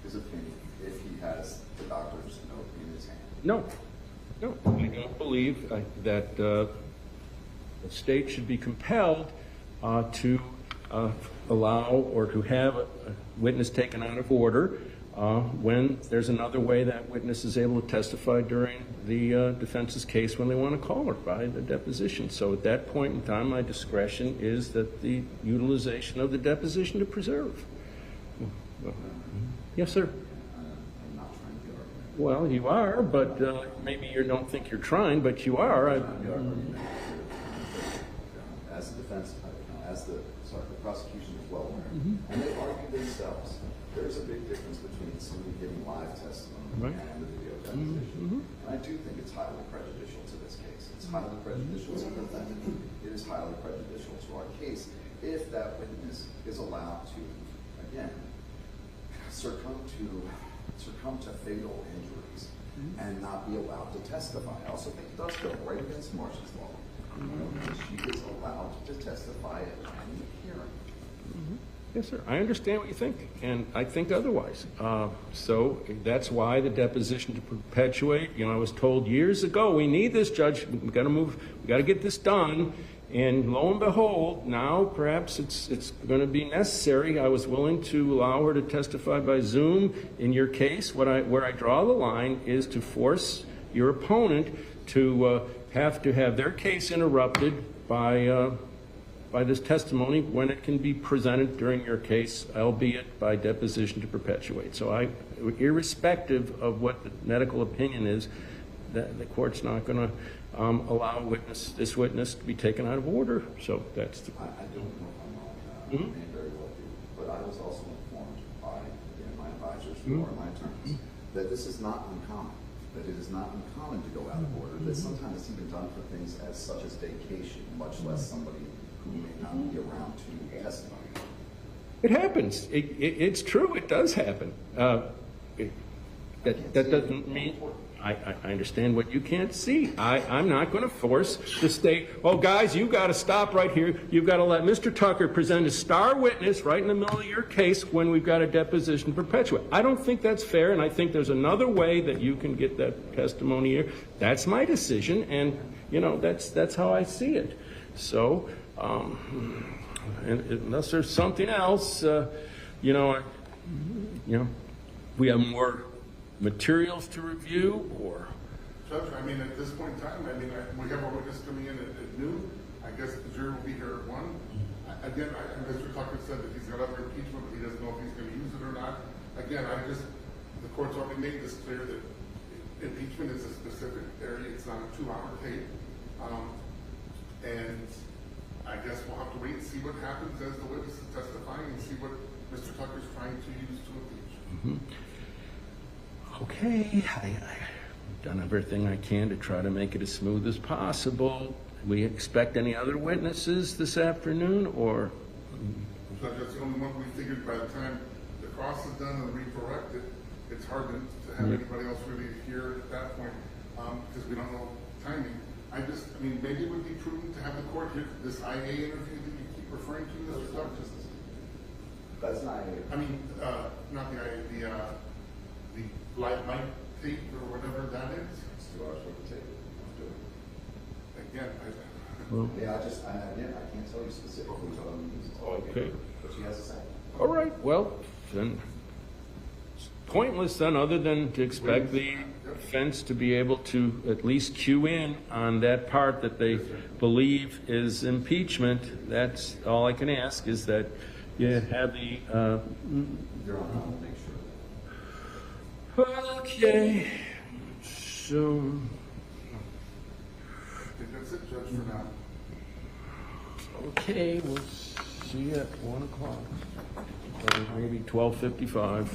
his opinion if he has the doctor's note in his hand? No. I don't believe that the state should be compelled to allow or to have a witness taken out of order when there's another way that witness is able to testify during the defense's case when they want to call her by the deposition. So at that point in time, my discretion is that the utilization of the deposition to preserve. Yes, sir. I'm not trying to be argumentative. Well, you are, but maybe you don't think you're trying, but you are. As the defense, the prosecution is well aware, and they argue themselves. There's a big difference between somebody giving live testimony and the video deposition. And I do think it's highly prejudicial to this case. It's highly prejudicial to the defendant. It is highly prejudicial to our case. if that witness is allowed to, again, succumb to fatal injuries and not be allowed to testify. I also think it does go right against Marcia's law. She is allowed to testify at any hearing. Yes, sir. I understand what you think, and I think otherwise. So that's why the deposition to perpetuate. I was told years ago, we need this, Judge. We got to move. We got to get this done. And lo and behold, now perhaps it's going to be necessary. I was willing to allow her to testify by Zoom. In your case, where I draw the line is to force your opponent to have their case interrupted by this testimony when it can be presented during your case, albeit by deposition to perpetuate. So irrespective of what the medical opinion is, the court's not going to allow this witness to be taken out of order. So that's the. I don't know if I'm wrong. I may very well be, but I was also informed by my advisors or my attorneys that this is not uncommon. That it is not uncommon to go out of order. That sometimes it's even done for things as such as vacation, much less somebody who may not be around to testify. It happens. It's true. It does happen. That doesn't mean. I understand what you can't see. I'm not going to force the state, oh, guys, you've got to stop right here. You've got to let Mr. Tucker present a star witness right in the middle of your case when we've got a deposition perpetuate. I don't think that's fair, and I think there's another way that you can get that testimony here. That's my decision, and, that's how I see it. So, unless there's something else, we have more materials to review, or? Judge, at this point in time, we have a witness coming in at noon. I guess the jury will be here at 1. Again, Mr. Tucker said that he's got other impeachment, but he doesn't know if he's going to use it or not. Again, the court's already made this clear that impeachment is a specific area. It's not a 2-hour tape. And I guess we'll have to wait and see what happens as the witness is testifying and see what Mr. Tucker's trying to use to impeach. Okay, I've done everything I can to try to make it as smooth as possible. We expect any other witnesses this afternoon, or? Judge, that's the only one we figured by the time the cross is done and recorrected, it's hard to have anybody else really here at that point because we don't know timing. Maybe it would be prudent to have the court hear this IA interview that you keep referring to, Mr. Tucker. That's not IA. Not the IA, the live mic tape or whatever that is. It's 2 hours worth of tape. Again, I can't tell you specifically what I'm using. Okay. But she has a second. All right, well, then, it's pointless then, other than to expect the defense to be able to at least cue in on that part that they believe is impeachment. That's all I can ask, is that you have the... Your Honor, I'll make sure. Okay, so... I think that's it, Judge, for now. Okay, we'll see you at 1 o'clock, or maybe 12:55.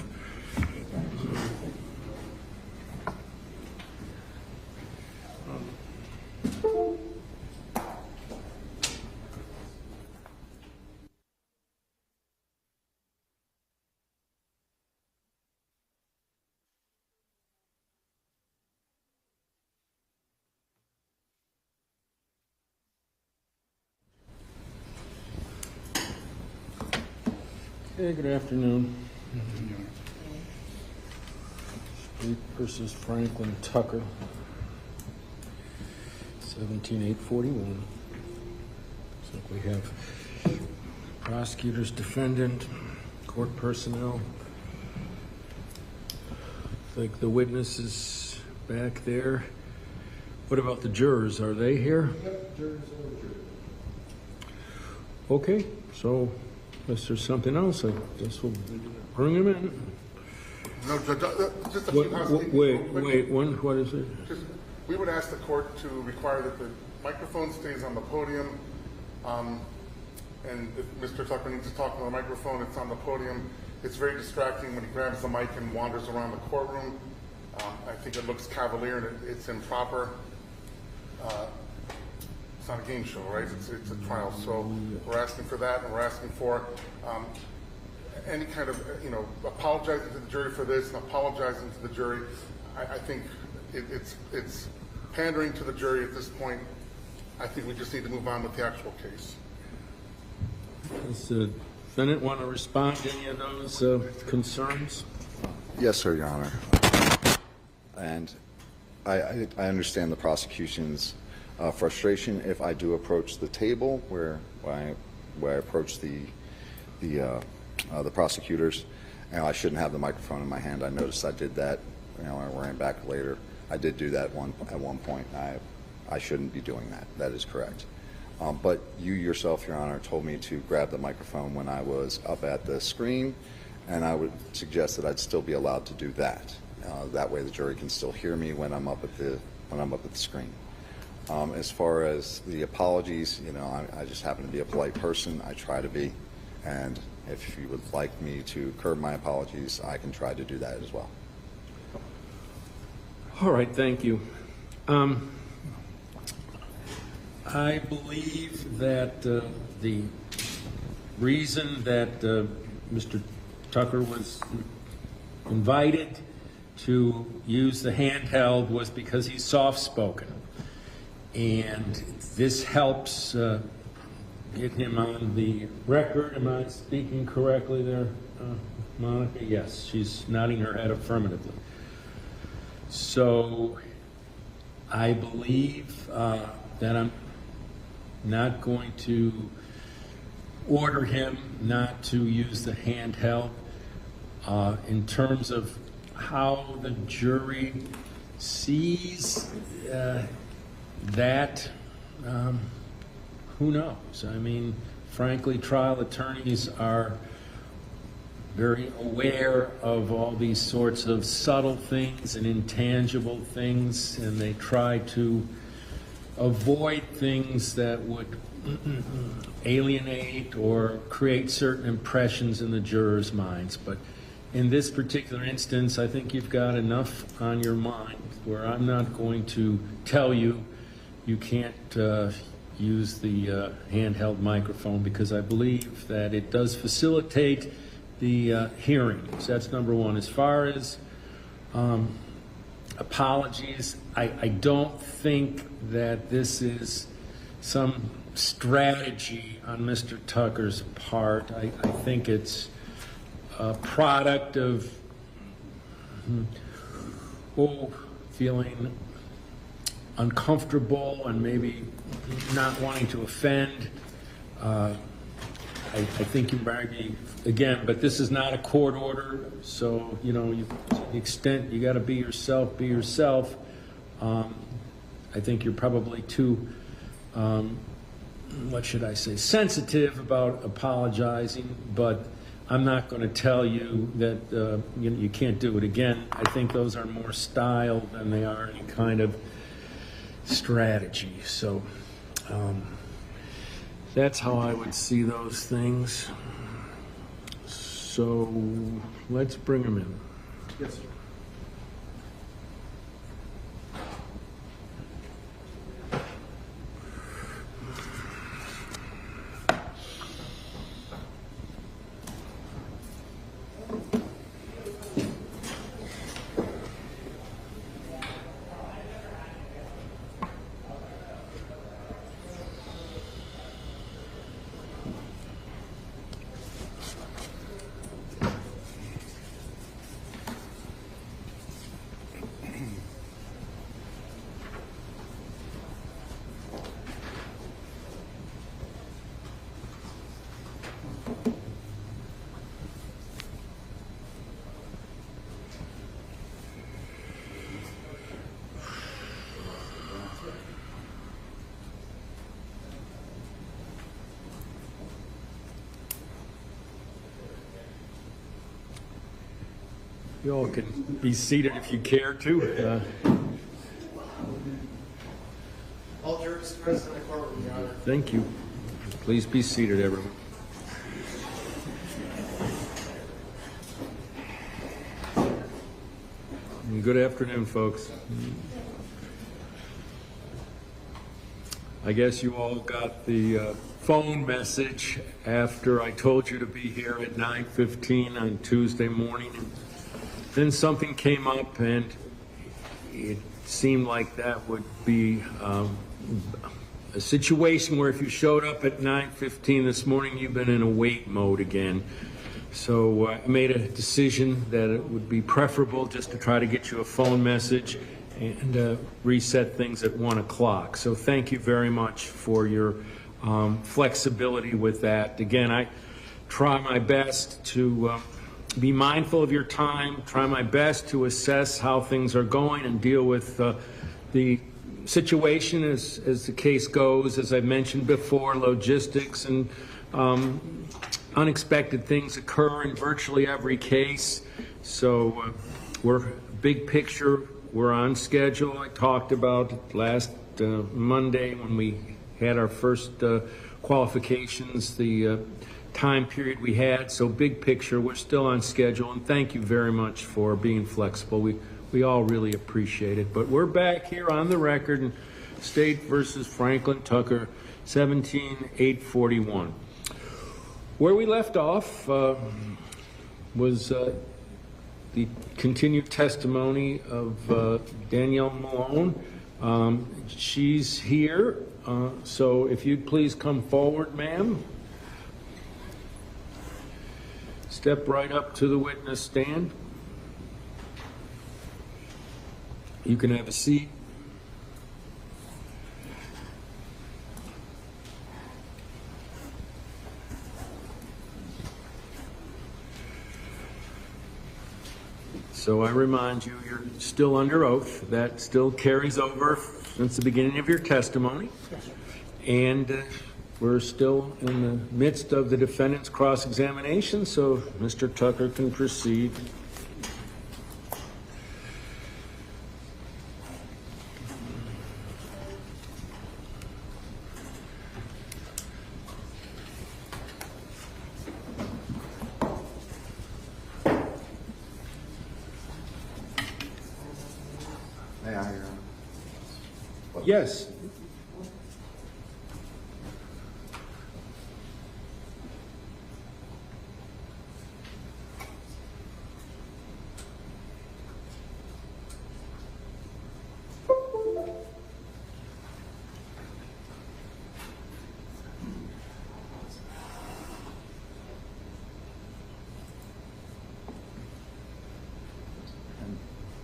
Hey, good afternoon. Street versus Franklin Tucker, 17841. Looks like we have prosecutors, defendant, court personnel. Looks like the witness is back there. What about the jurors? Are they here? Yep, jurors are jurors. Okay, so unless there's something else, I guess we'll bring him in. No, Judge, just a few housekeeping. Wait, what is it? We would ask the court to require that the microphone stays on the podium. And if Mr. Tucker needs to talk on the microphone, it's on the podium. It's very distracting when he grabs the mic and wanders around the courtroom. I think it looks cavalier and it's improper. it's not a game show, right? It's a trial. So we're asking for that, and we're asking for any kind of, apologizing to the jury for this and apologizing to the jury. I think it's pandering to the jury at this point. I think we just need to move on with the actual case. Does the defendant want to respond to any of those concerns? Yes, sir, Your Honor. And I understand the prosecution's frustration if I do approach the table where I approach the prosecutors, and I shouldn't have the microphone in my hand. I noticed I did that. I ran back later. I did do that at one point. I shouldn't be doing that. That is correct. But you yourself, Your Honor, told me to grab the microphone when I was up at the screen, and I would suggest that I'd still be allowed to do that. That way, the jury can still hear me when I'm up at the screen. As far as the apologies, I just happen to be a polite person. I try to be, and if you would like me to curb my apologies, I can try to do that as well. All right, thank you. I believe that the reason that Mr. Tucker was invited to use the handheld was because he's soft-spoken. And this helps get him on the record. Am I speaking correctly there, Monica? Yes, she's nodding her head affirmatively. So I believe that I'm not going to order him not to use the handheld. In terms of how the jury sees that, who knows? I mean, frankly, trial attorneys are very aware of all these sorts of subtle things and intangible things, and they try to avoid things that would alienate or create certain impressions in the jurors' minds. But in this particular instance, I think you've got enough on your mind where I'm not going to tell you you can't use the handheld microphone, because I believe that it does facilitate the hearings. That's number one. As far as apologies, I don't think that this is some strategy on Mr. Tucker's part. I think it's a product of feeling uncomfortable and maybe not wanting to offend. I think you might be, again, but this is not a court order, so, to the extent you got to be yourself, be yourself. I think you're probably too, what should I say, sensitive about apologizing, but I'm not going to tell you that you can't do it again. I think those are more style than they are any kind of strategy. So that's how I would see those things. So let's bring them in. Yes, sir. You all can be seated if you care to. All jurors present in the courtroom, Your Honor. Thank you. Please be seated, everyone. And good afternoon, folks. I guess you all got the phone message after I told you to be here at 9:15 on Tuesday morning. Then something came up, and it seemed like that would be a situation where if you showed up at 9:15 this morning, you've been in a wait mode again. So I made a decision that it would be preferable just to try to get you a phone message and reset things at 1 o'clock. So thank you very much for your flexibility with that. Again, I try my best to be mindful of your time, try my best to assess how things are going and deal with the situation as the case goes. As I mentioned before, logistics and unexpected things occur in virtually every case. So we're big picture, we're on schedule. I talked about last Monday when we had our first qualifications, the time period we had. So big picture, we're still on schedule, and thank you very much for being flexible. We all really appreciate it. But we're back here on the record in State versus Franklin Tucker, 17-841. Where we left off was the continued testimony of Danielle Malone. She's here, so if you'd please come forward, ma'am. Step right up to the witness stand. You can have a seat. So I remind you, you're still under oath. That still carries over since the beginning of your testimony. Yes, sir. And we're still in the midst of the defendant's cross-examination, so Mr. Tucker can proceed. May I, Your Honor? Yes.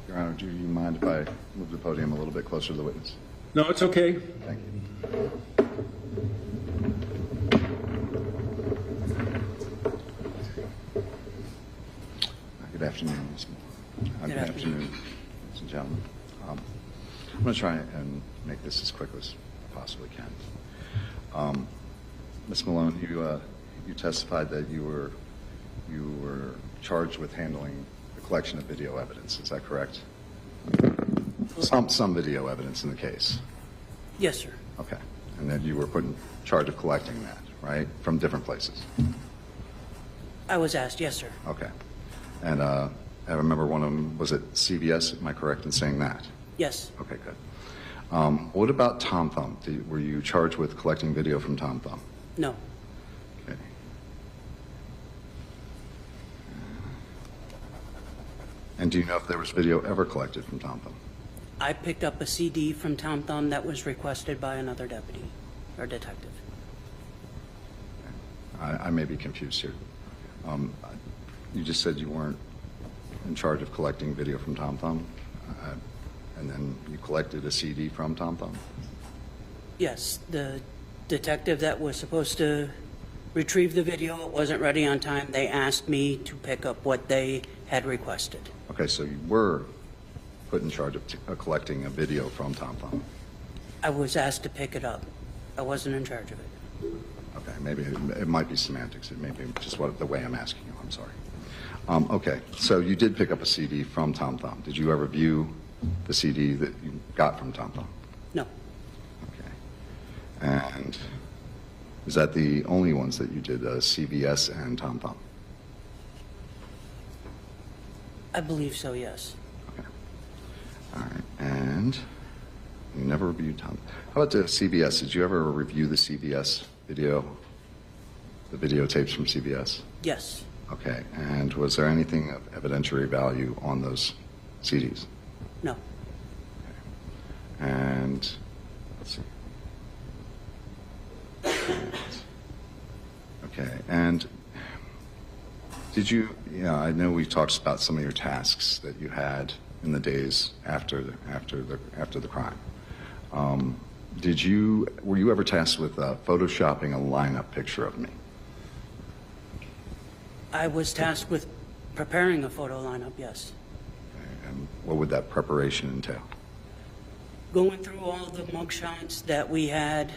Your Honor, do you mind if I move the podium a little bit closer to the witness? No, it's okay. Thank you. Good afternoon, Ms. Moore. Good afternoon, ladies and gentlemen. I'm going to try and make this as quick as I possibly can. Ms. Malone, you testified that you were charged with handling the collection of video evidence. Is that correct? Some video evidence in the case. Yes, sir. Okay. And then you were put in charge of collecting that, right? From different places. I was asked, yes, sir. Okay. And I remember one of them, was it CBS? Am I correct in saying that? Yes. Okay, good. What about Tom Thumb? Were you charged with collecting video from Tom Thumb? No. Okay. And do you know if there was video ever collected from Tom Thumb? I picked up a CD from Tom Thumb that was requested by another deputy or detective. I may be confused here. You just said you weren't in charge of collecting video from Tom Thumb, and then you collected a CD from Tom Thumb? Yes, the detective that was supposed to retrieve the video wasn't ready on time. They asked me to pick up what they had requested. Okay, so you were put in charge of collecting a video from Tom Thumb. I was asked to pick it up. I wasn't in charge of it. Okay, maybe it might be semantics. It may be just the way I'm asking you. I'm sorry. Okay, so you did pick up a CD from Tom Thumb. Did you ever view the CD that you got from Tom Thumb? No. Okay. And is that the only ones that you did, CBS and Tom Thumb? I believe so, yes. Okay. All right. And You never reviewed Tom. How about the CBS? Did you ever review the CBS video, the videotapes from CBS? Yes. Okay. And was there anything of evidentiary value on those CDs? No. And let's see. Okay. And did you? Yeah, I know we talked about some of your tasks that you had in the days after the crime. Were you ever tasked with photoshopping a lineup picture of me? I was tasked with preparing a photo lineup, yes. Okay, and what would that preparation entail? Going through all the mugshots that we had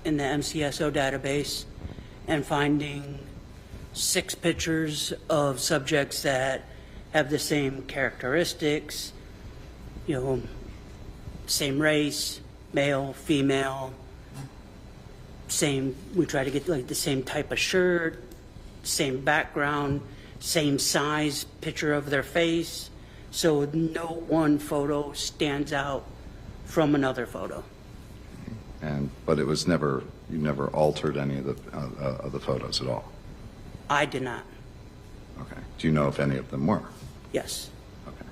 in the MCSO database and finding 6 pictures of subjects that have the same characteristics, same race, male, female, we try to get like the same type of shirt, same background, same size picture of their face, so no one photo stands out from another photo. But it was you never altered any of the photos at all? I did not. Okay. Do you know if any of them were? Yes. Okay.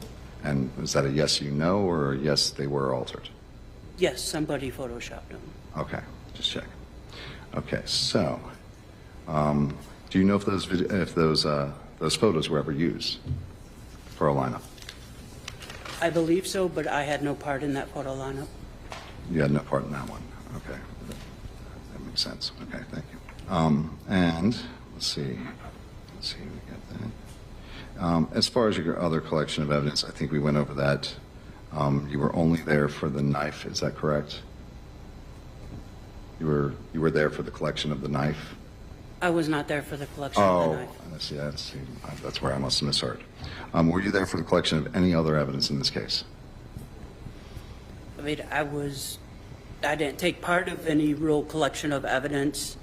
And was that a yes, or a yes, they were altered? Yes, somebody photoshopped them. Okay, just check. Okay, so do you know if those photos were ever used for a lineup? I believe so, but I had no part in that photo lineup. You had no part in that one. Okay, that makes sense. Okay, thank you. And let's see, we got that. As far as your other collection of evidence, I think we went over that. You were only there for the knife. Is that correct? You were there for the collection of the knife. I was not there for the collection of the knife. That's where I must have misheard. Were you there for the collection of any other evidence in this case? I mean, I didn't take part of any real collection of evidence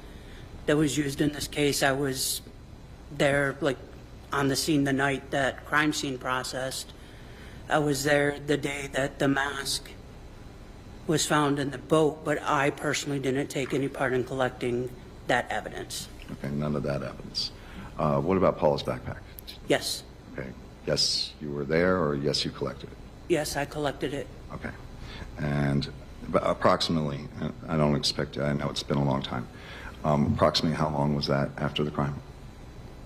that was used in this case. I was there, like, on the scene the night that crime scene processed. I was there the day that the mask was found in the boat, but I personally didn't take any part in collecting that evidence. Okay, none of that evidence. What about Paula's backpack? Yes. Okay, yes, you were there, or yes, you collected it? Yes, I collected it. Okay. And approximately, I don't expect, I know it's been a long time, approximately how long was that after the crime?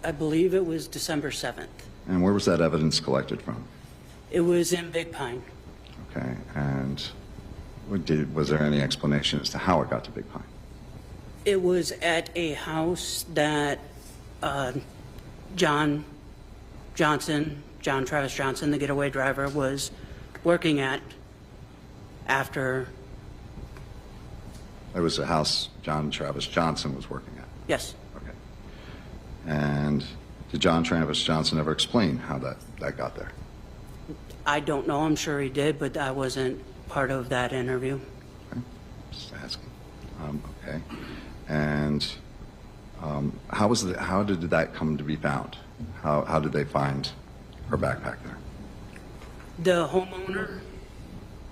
I believe it was December 7th. And where was that evidence collected from? It was in Big Pine. Okay, and was there any explanation as to how it got to Big Pine? It was at a house that John Travis Johnson, the getaway driver, was working at after. It was a house John Travis Johnson was working at? Yes. Okay. And did John Travis Johnson ever explain how that got there? I don't know. I'm sure he did, but I wasn't part of that interview. Okay. Just asking. Okay. And how did that come to be found? How did they find her backpack there? The homeowner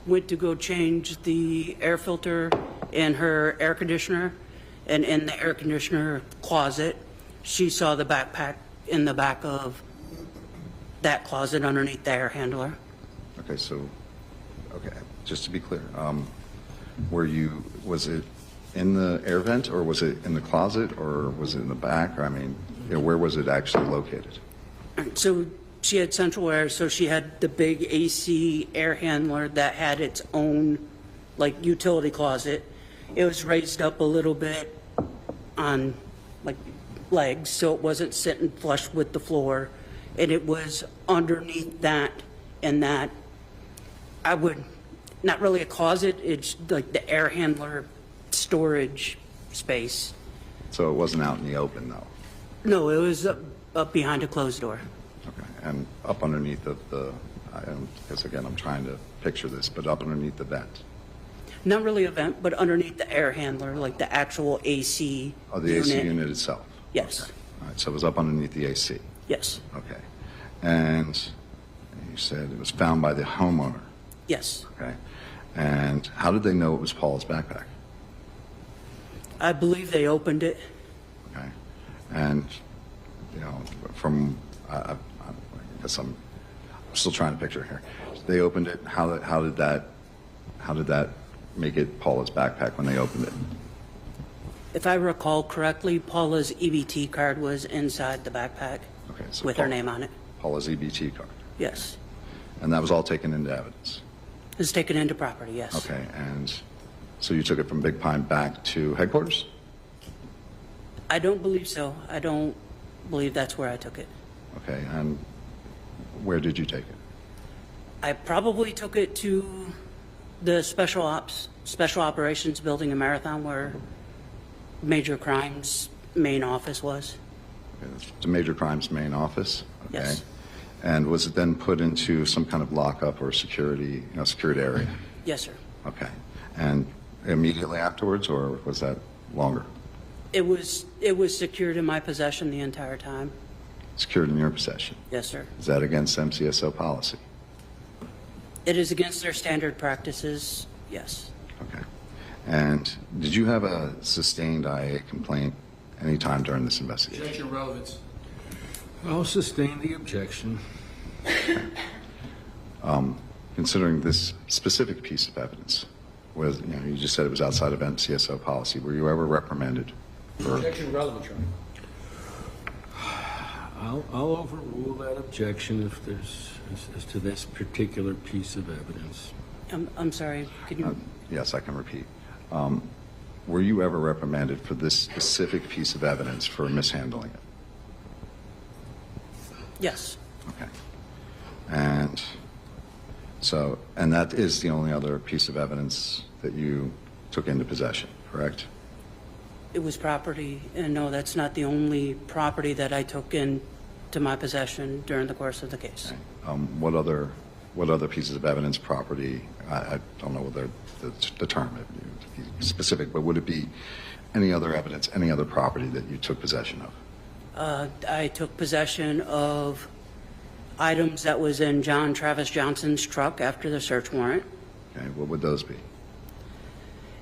went to go change the air filter in her air conditioner, and in the air conditioner closet, she saw the backpack in the back of that closet underneath the air handler. Okay, just to be clear, was it in the air vent, or was it in the closet, or was it in the back? Or, I mean, where was it actually located? So she had central air, so she had the big AC air handler that had its own, like, utility closet. It was raised up a little bit on, like, legs, so it wasn't sitting flush with the floor, and it was underneath that, and that, not really a closet, it's like the air handler storage space. So it wasn't out in the open, though? No, it was up behind a closed door. Okay, and up underneath because again, I'm trying to picture this, but up underneath the vent? Not really a vent, but underneath the air handler, like the actual AC Oh, the unit. AC unit itself? Yes. Okay. All right, so it was up underneath the AC? Yes. Okay. And you said it was found by the homeowner? Yes. Okay. And how did they know it was Paula's backpack? I believe they opened it. Okay. And, you know, from, I guess I'm still trying to picture here. They opened it. How did that make it Paula's backpack when they opened it? If I recall correctly, Paula's EBT card was inside the backpack Okay, so with her name on it. Paula's EBT card. Yes. And that was all taken into evidence. It was taken into property, yes. Okay, and so you took it from Big Pine back to headquarters? I don't believe so. I don't believe that's where I took it. Okay, and where did you take it? I probably took it to the special operations building in Marathon where Major Crimes main office was. Okay, that's the Major Crimes main office? Okay. Yes. And was it then put into some kind of lockup or security area? Yes, sir. Okay. And immediately afterwards, or was that longer? It was secured in my possession the entire time. Secured in your possession? Yes, sir. Is that against MCSO policy? It is against their standard practices, yes. Okay. And did you have a sustained IA complaint any time during this investigation? Objection relevance. I'll sustain the objection. Considering this specific piece of evidence, was, you know, you just said it was outside of MCSO policy. Were you ever reprimanded for? Objection relevance, Your Honor. I'll overrule that objection if there's, as to this particular piece of evidence. I'm sorry, could you? Yes, I can repeat. Were you ever reprimanded for this specific piece of evidence for mishandling it? Yes. Okay. And so, and that is the only other piece of evidence that you took into possession, correct? It was property, and no, that's not the only property that I took into my possession during the course of the case. Okay. What other pieces of evidence, property, I don't know whether the term, to be specific, but would it be any other evidence, any other property that you took possession of? I took possession of items that was in John Travis Johnson's truck after the search warrant. Okay, what would those be?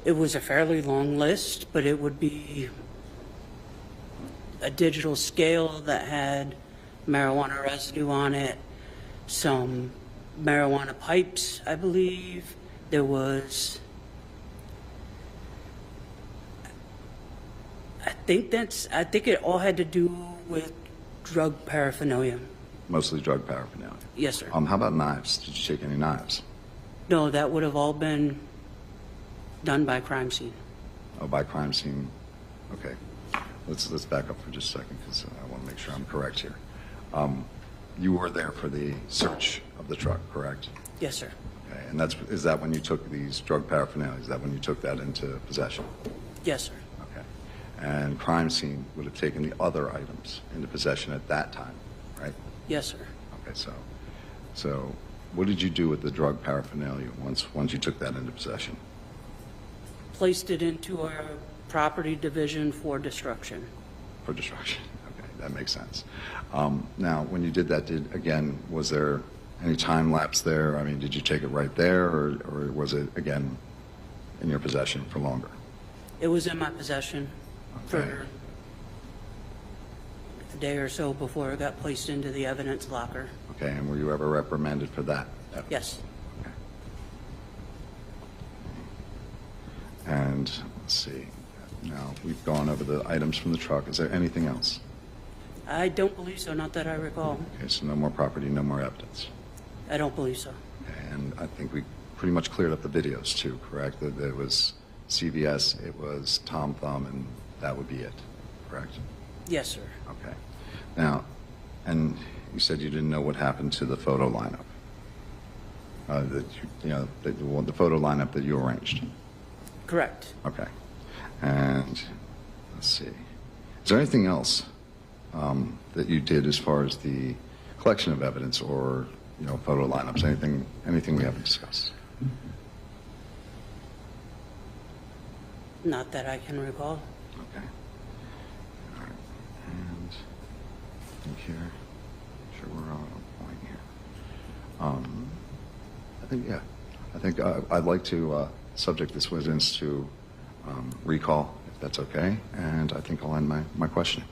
It was a fairly long list, but it would be a digital scale that had marijuana residue on it, some marijuana pipes, I believe. There was, I think it all had to do with drug paraphernalia. Mostly drug paraphernalia. Yes, sir. How about knives? Did you take any knives? No, that would have all been done by crime scene. Oh, by crime scene. Okay. Let's back up for just a second because I want to make sure I'm correct here. You were there for the search of the truck, correct? Yes, sir. Okay. And is that when you took these drug paraphernalia? Is that when you took that into possession? Yes, sir. Okay. And crime scene would have taken the other items into possession at that time, right? Yes, sir. Okay. So what did you do with the drug paraphernalia once you took that into possession? Placed it into our property division for destruction. For destruction. Okay, that makes sense. Now, when you did that, was there any time lapse there? I mean, did you take it right there, or was it, again, in your possession for longer? It was in my possession Okay. for a day or so before it got placed into the evidence locker. Okay, and were you ever reprimanded for that? Yes. Okay. And let's see. Now, we've gone over the items from the truck. Is there anything else? I don't believe so, not that I recall. Okay, so no more property, no more evidence. I don't believe so. Okay, and I think we pretty much cleared up the videos too, correct? That it was CVS, it was Tom Thumb, and that would be it, correct? Yes, sir. Okay. Now, and you said you didn't know what happened to the photo lineup. The photo lineup that you arranged. Correct. Okay. And let's see. Is there anything else that you did as far as the collection of evidence or, photo lineups? Anything we haven't discussed? Not that I can recall. Okay. All right. And I think here, I'm sure we're on a point here. I think, yeah. I think I'd like to subject this witness to recall, if that's okay, and I think I'll end my questioning.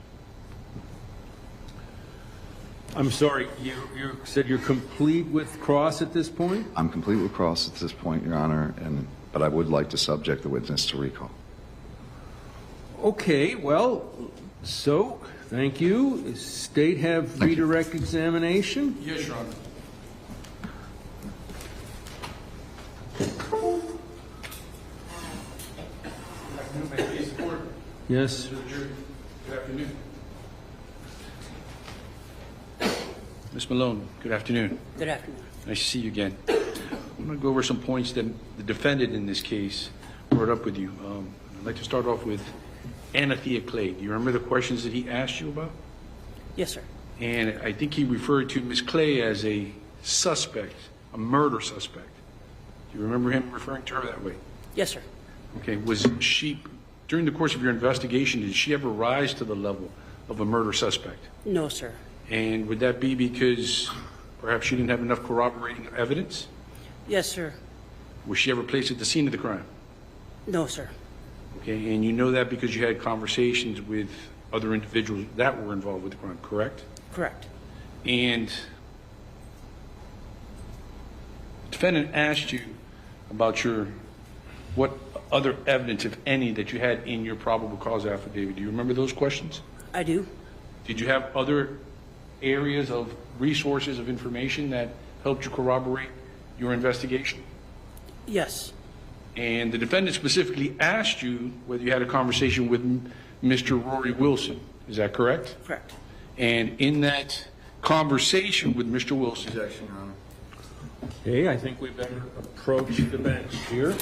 I'm sorry, you said you're complete with cross at this point? I'm complete with cross at this point, Your Honor, but I would like to subject the witness to recall. Okay, well, so, thank you. State have redirect examination? Yes, Your Honor. Yes. Good afternoon. Ms. Malone, good afternoon. Good afternoon. Nice to see you again. I'm going to go over some points that the defendant in this case brought up with you. I'd like to start off with Anathea Clay. Do you remember the questions that he asked you about? Yes, sir. And I think he referred to Ms. Clay as a suspect, a murder suspect. Do you remember him referring to her that way? Yes, sir. Okay, was she, during the course of your investigation, did she ever rise to the level of a murder suspect? No, sir. And would that be because perhaps she didn't have enough corroborating evidence? Yes, sir. Was she ever placed at the scene of the crime? No, sir. Okay, and you know that because you had conversations with other individuals that were involved with the crime, correct? Correct. And the defendant asked you about what other evidence, if any, that you had in your probable cause affidavit. Do you remember those questions? I do. Did you have other areas of resources of information that helped you corroborate your investigation? Yes. And the defendant specifically asked you whether you had a conversation with Mr. Rory Wilson. Is that correct? Correct. And in that conversation with Mr. Wilson, Objection, Your Honor. Okay, I think we better approach the bench here.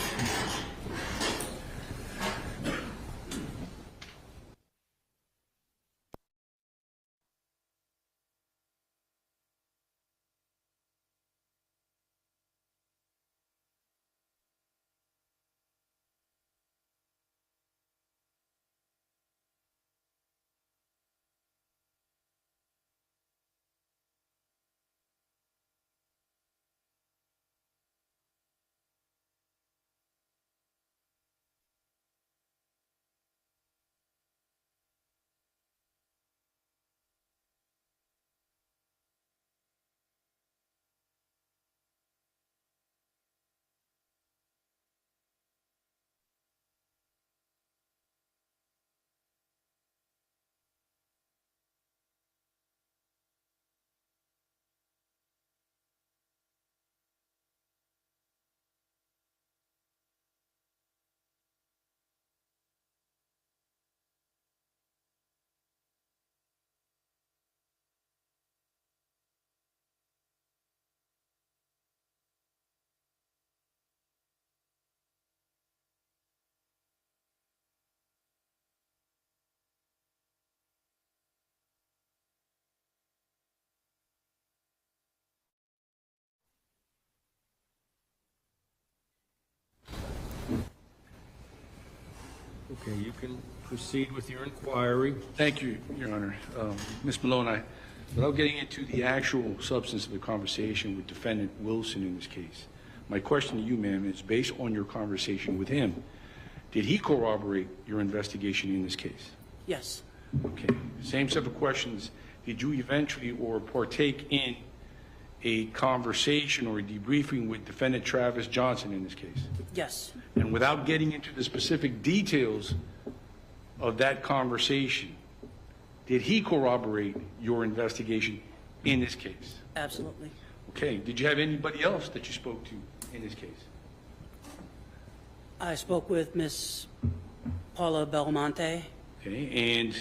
Okay, you can proceed with your inquiry. thank you, Your Honor. Ms. Malone, without getting into the actual substance of the conversation with Defendant Wilson in this case, my question to you, ma'am, is based on your conversation with him, did he corroborate your investigation in this case? Yes. Okay. Same set of questions. Did you eventually or partake in a conversation or a debriefing with Defendant Travis Johnson in this case? Yes. And without getting into the specific details of that conversation, did he corroborate your investigation in this case? Absolutely. Okay. Did you have anybody else that you spoke to in this case? I spoke with Miss Paula Belmonte. Okay. And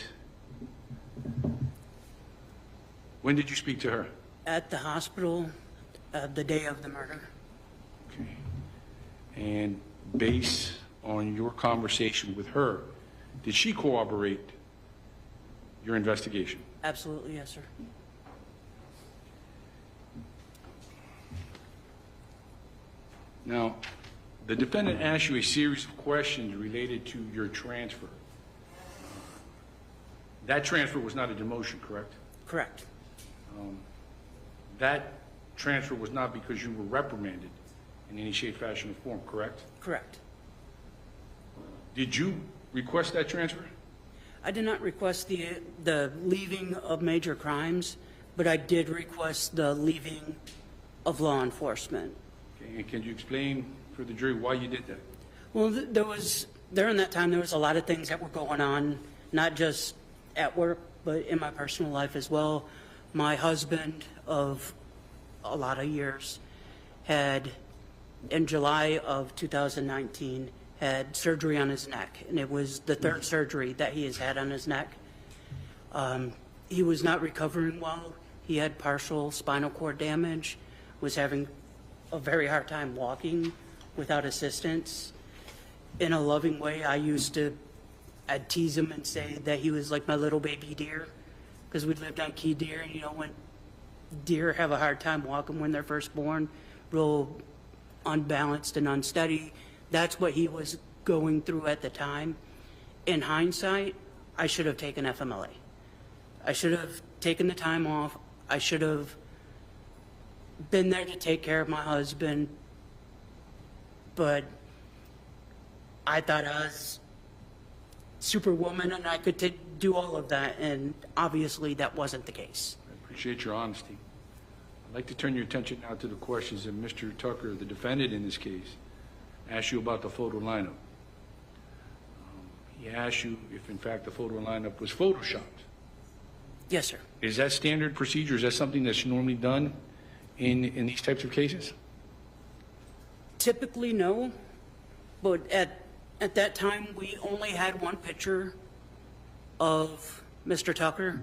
when did you speak to her? At the hospital the day of the murder. Okay. And based on your conversation with her, did she corroborate your investigation? Absolutely, yes, sir. Now, the defendant asked you a series of questions related to your transfer. That transfer was not a demotion, correct? Correct. That transfer was not because you were reprimanded. in any shape, fashion, or form, correct? Correct. Did you request that transfer? I did not request the leaving of major crimes, but I did request the leaving of law enforcement. Okay, and can you explain for the jury why you did that? Well, during that time, there was a lot of things that were going on, not just at work, but in my personal life as well. My husband of a lot of years had, in July of 2019, had surgery on his neck, and it was the third surgery that he has had on his neck. He was not recovering well. He had partial spinal cord damage, was having a very hard time walking without assistance. In a loving way, I'd tease him and say that he was like my little baby deer, because we lived on key deer, and when deer have a hard time walking when they're first born, real unbalanced and unsteady, that's what he was going through at the time. In hindsight, I should have taken FMLA. I should have taken the time off. I should have been there to take care of my husband, but I thought I was Superwoman and I could do all of that, and obviously that wasn't the case. I appreciate your honesty. I'd like to turn your attention now to the questions that Mr. Tucker, the defendant in this case, asked you about the photo lineup. He asked you if, in fact, the photo lineup was photoshopped. Yes, sir. Is that standard procedure? Is that something that's normally done in these types of cases? Typically, no, but at that time, we only had one picture of Mr. Tucker,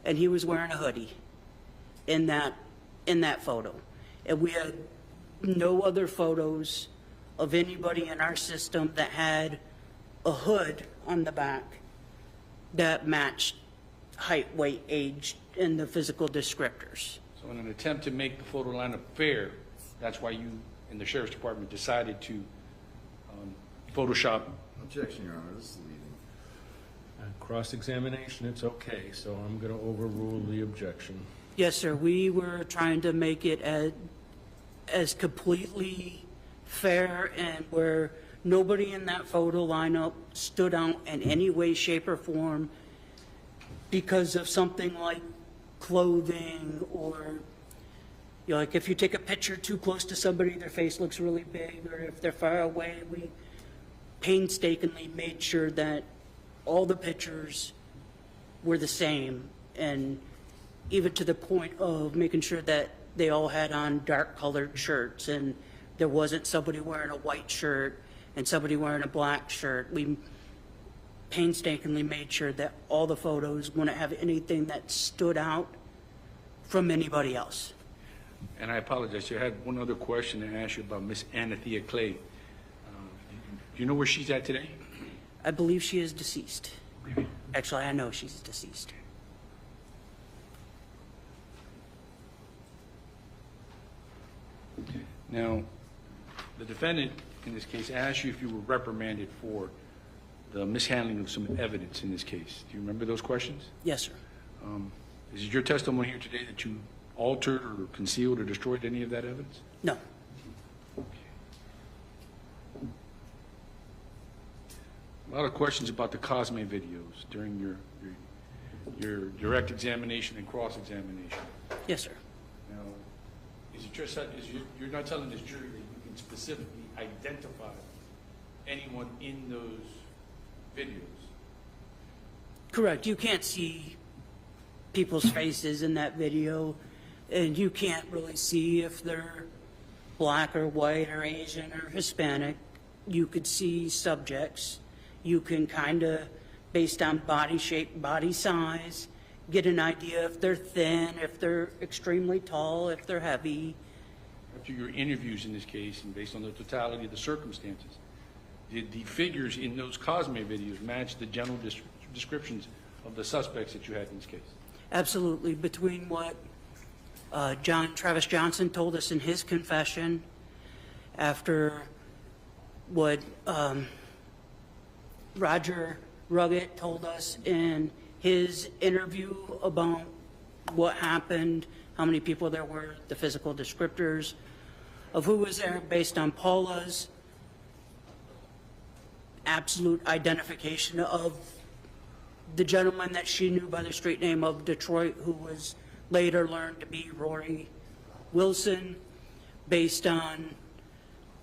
and he was wearing a hoodie in that photo. And we had no other photos of anybody in our system that had a hood on the back that matched height, weight, age, and the physical descriptors. So in an attempt to make the photo lineup fair, that's why you and the Sheriff's Department decided to Photoshop. Objection, Your Honor. This is leading. Cross-examination, it's okay, so I'm going to overrule the objection. Yes, sir. We were trying to make it as completely fair and where nobody in that photo lineup stood out in any way, shape, or form because of something like clothing or, like if you take a picture too close to somebody, their face looks really big, or if they're far away, we painstakingly made sure that all the pictures were the same, and even to the point of making sure that they all had on dark colored shirts and there wasn't somebody wearing a white shirt and somebody wearing a black shirt. We painstakingly made sure that all the photos wouldn't have anything that stood out from anybody else. And I apologize, I had one other question to ask you about Miss Anathea Clay. Do you know where she's at today? I believe she is deceased. Actually, I know she's deceased. Now, the defendant in this case asked you if you were reprimanded for the mishandling of some evidence in this case. Do you remember those questions? Yes, sir. Is it your testimony here today that you altered or concealed or destroyed any of that evidence? No. A lot of questions about the Cosme videos during your direct examination and cross-examination. Yes, sir. Now, you're not telling this jury that you can specifically identify anyone in those videos? Correct. You can't see people's faces in that video, and you can't really see if they're black or white or Asian or Hispanic. You could see subjects. You can kind of, based on body shape, body size, get an idea if they're thin, if they're extremely tall, if they're heavy. After your interviews in this case, and based on the totality of the circumstances, did the figures in those Cosme videos match the general descriptions of the suspects that you had in this case? Absolutely. Between what Travis Johnson told us in his confession, after what Roger Ruggett told us in his interview about what happened, how many people there were, the physical descriptors, of who was there based on Paula's absolute identification of the gentleman that she knew by the street name of Detroit, who was later learned to be Rory Wilson, based on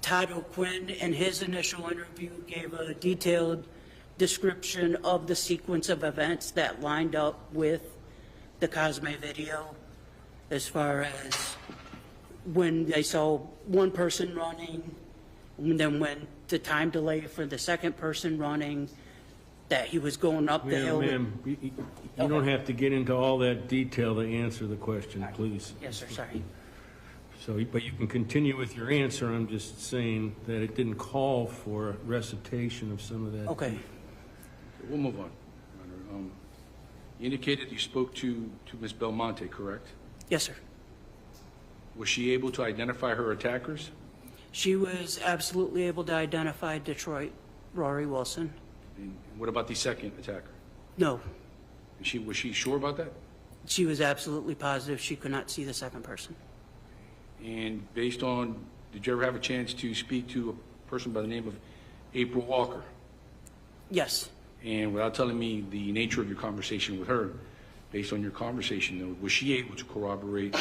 Todd O'Quinn in his initial interview gave a detailed description of the sequence of events that lined up with the Cosme video, as far as when they saw one person running, and then when the time delay for the second person running, that he was going up the hill. Ma'am, you don't have to get into all that detail to answer the question, please. Yes, sir, sorry. So, but you can continue with your answer. I'm just saying that it didn't call for recitation of some of that. Okay. We'll move on. Your Honor. You indicated you spoke to Ms. Belmonte, correct? Yes, sir. Was she able to identify her attackers? She was absolutely able to identify Detroit Rory Wilson. And what about the second attacker? No, Was she sure about that? she was absolutely positive she could not see the second person. And based on, did you ever have a chance to speak to a person by the name of April Walker? Yes, And without telling me the nature of your conversation with her, based on your conversation, though, was she able to corroborate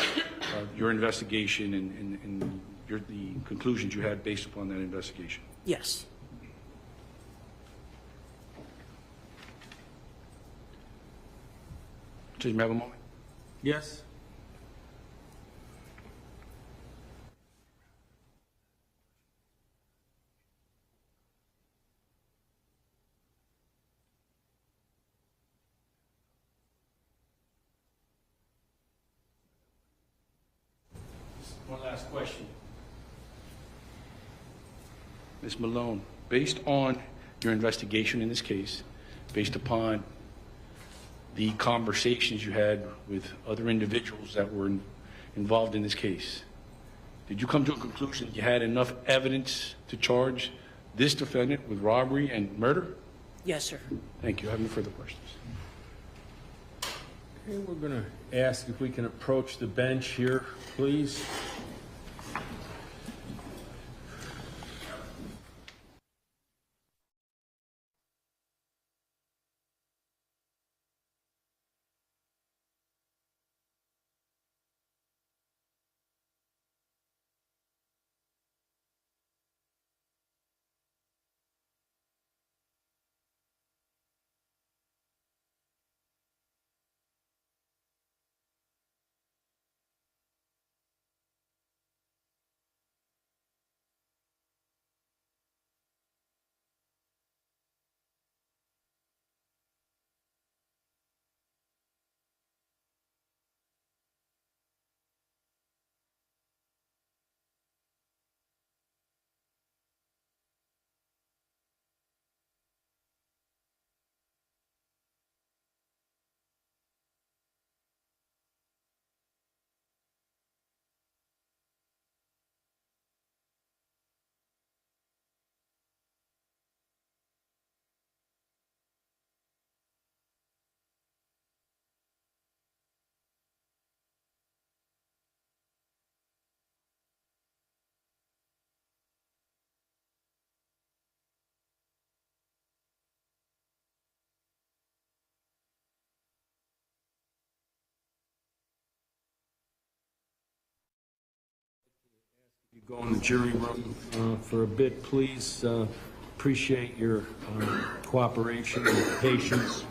your investigation and the conclusions you had based upon that investigation? yes. Judge, may I have a moment? Yes? One last question. Ms. Malone, based on your investigation in this case, based upon the conversations you had with other individuals that were involved in this case, did you come to a conclusion that you had enough evidence to charge this defendant with robbery and murder? Yes, sir. Thank you. I have no further questions. Okay, we're going to ask if we can approach the bench here, please. You go in the jury room for a bit, please. Appreciate your cooperation and patience.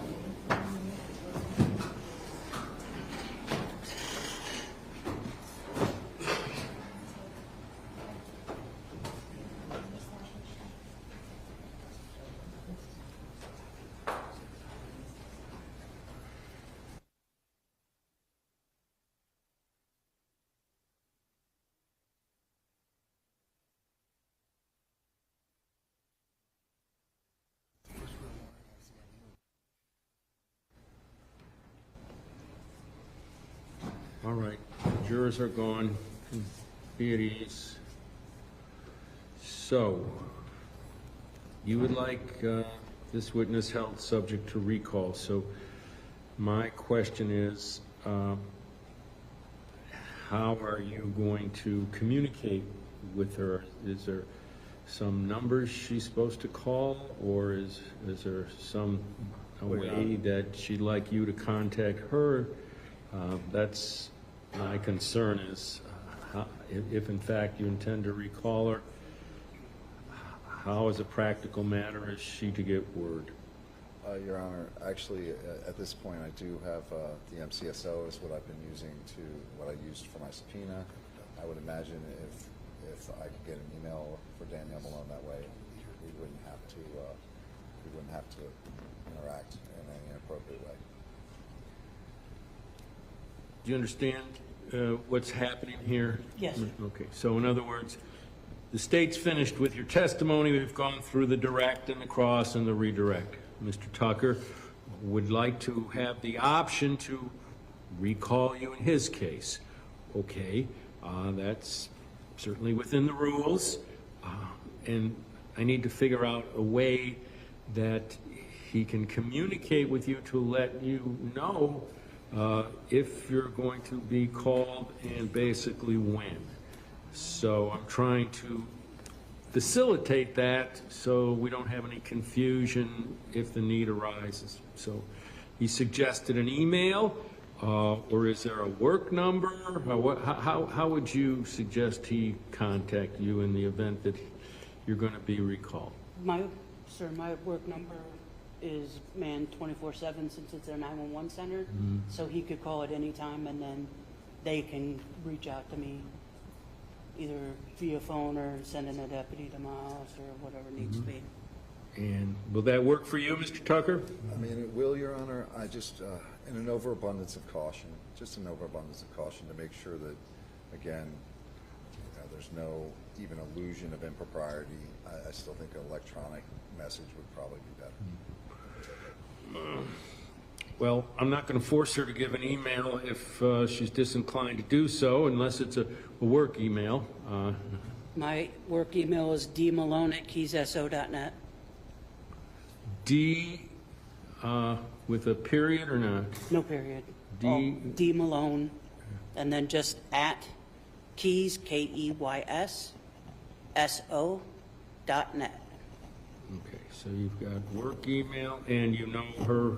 All right, jurors are gone. Be at ease. So, you would like this witness held subject to recall. So, my question is, how are you going to communicate with her? Is there some numbers she's supposed to call, or is there some way that she'd like you to contact her? That's my concern is if in fact you intend to recall her, how as a practical matter is she to get word? Your Honor, actually, at this point, I do have the MCSO is what I've been using what I used for my subpoena. I would imagine if I could get an email for Danielle Malone that way, we wouldn't have to interact in any inappropriate way. Do you understand what's happening here? Yes. Okay, so in other words, the state's finished with your testimony. We've gone through the direct and the cross and the redirect. Mr. Tucker would like to have the option to recall you in his case. Okay, that's certainly within the rules, and I need to figure out a way that he can communicate with you to let you know if you're going to be called and basically when. So I'm trying to facilitate that so we don't have any confusion if the need arises. So he suggested an email, or is there a work number? How would you suggest he contact you in the event that you're going to be recalled? My work number is manned 24/7 since it's a 911 center, so he could call at any time, and then they can reach out to me either via phone or sending a deputy to my house or whatever needs to be. And will that work for you, Mr. Tucker? I mean, it will, Your Honor. I just, in an overabundance of caution, to make sure that, again, there's no even illusion of impropriety. I still think an electronic message would probably be better. Well, I'm not going to force her to give an email if she's disinclined to do so, unless it's a work email. My work email is dmalone@keysso.net. D with a period or not? No period. D Malone, and then just at Keys, KEYS, SO.net. Okay, so you've got work email, and you know her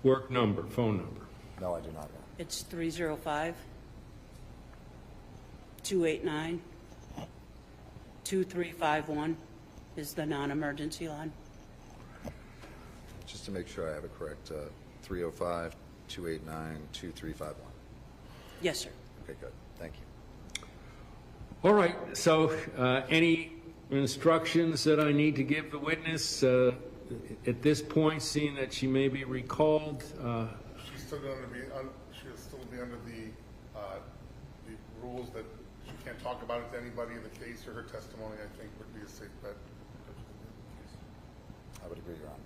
work number, phone number. No, I do not. It's 305-289-2351 is the non-emergency line. Just to make sure I have it correct, 305-289-2351. Yes, sir. Okay, good. Thank you. All right, so any instructions that I need to give the witness at this point, seeing that she may be recalled? She's still going to be she'll still be under the rules that she can't talk about it to anybody in the case, or her testimony, I think, would be a safe bet. I would agree, Your Honor.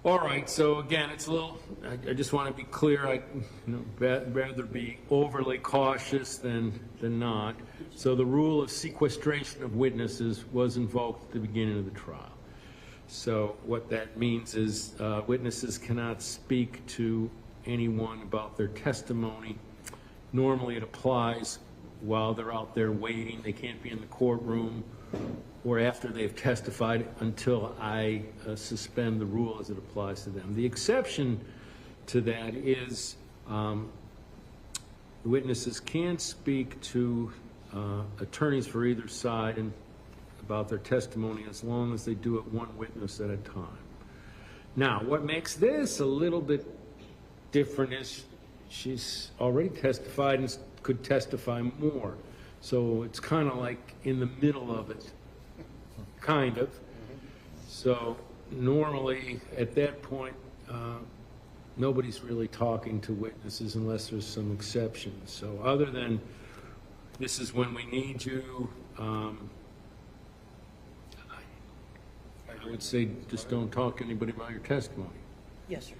All right, so again, it's a little, I just want to be clear, I'd rather be overly cautious than not. So the rule of sequestration of witnesses was invoked at the beginning of the trial. So what that means is witnesses cannot speak to anyone about their testimony. Normally it applies while they're out there waiting. They can't be in the courtroom or after they've testified until I suspend the rule as it applies to them. The exception to that is the witnesses can speak to attorneys for either side and about their testimony as long as they do it one witness at a time. Now, what makes this a little bit different is she's already testified and could testify more. So it's kind of like in the middle of it, kind of. So normally at that point, nobody's really talking to witnesses unless there's some exceptions. So other than this is when we need you, I would say just don't talk to anybody about your testimony. Yes, sir.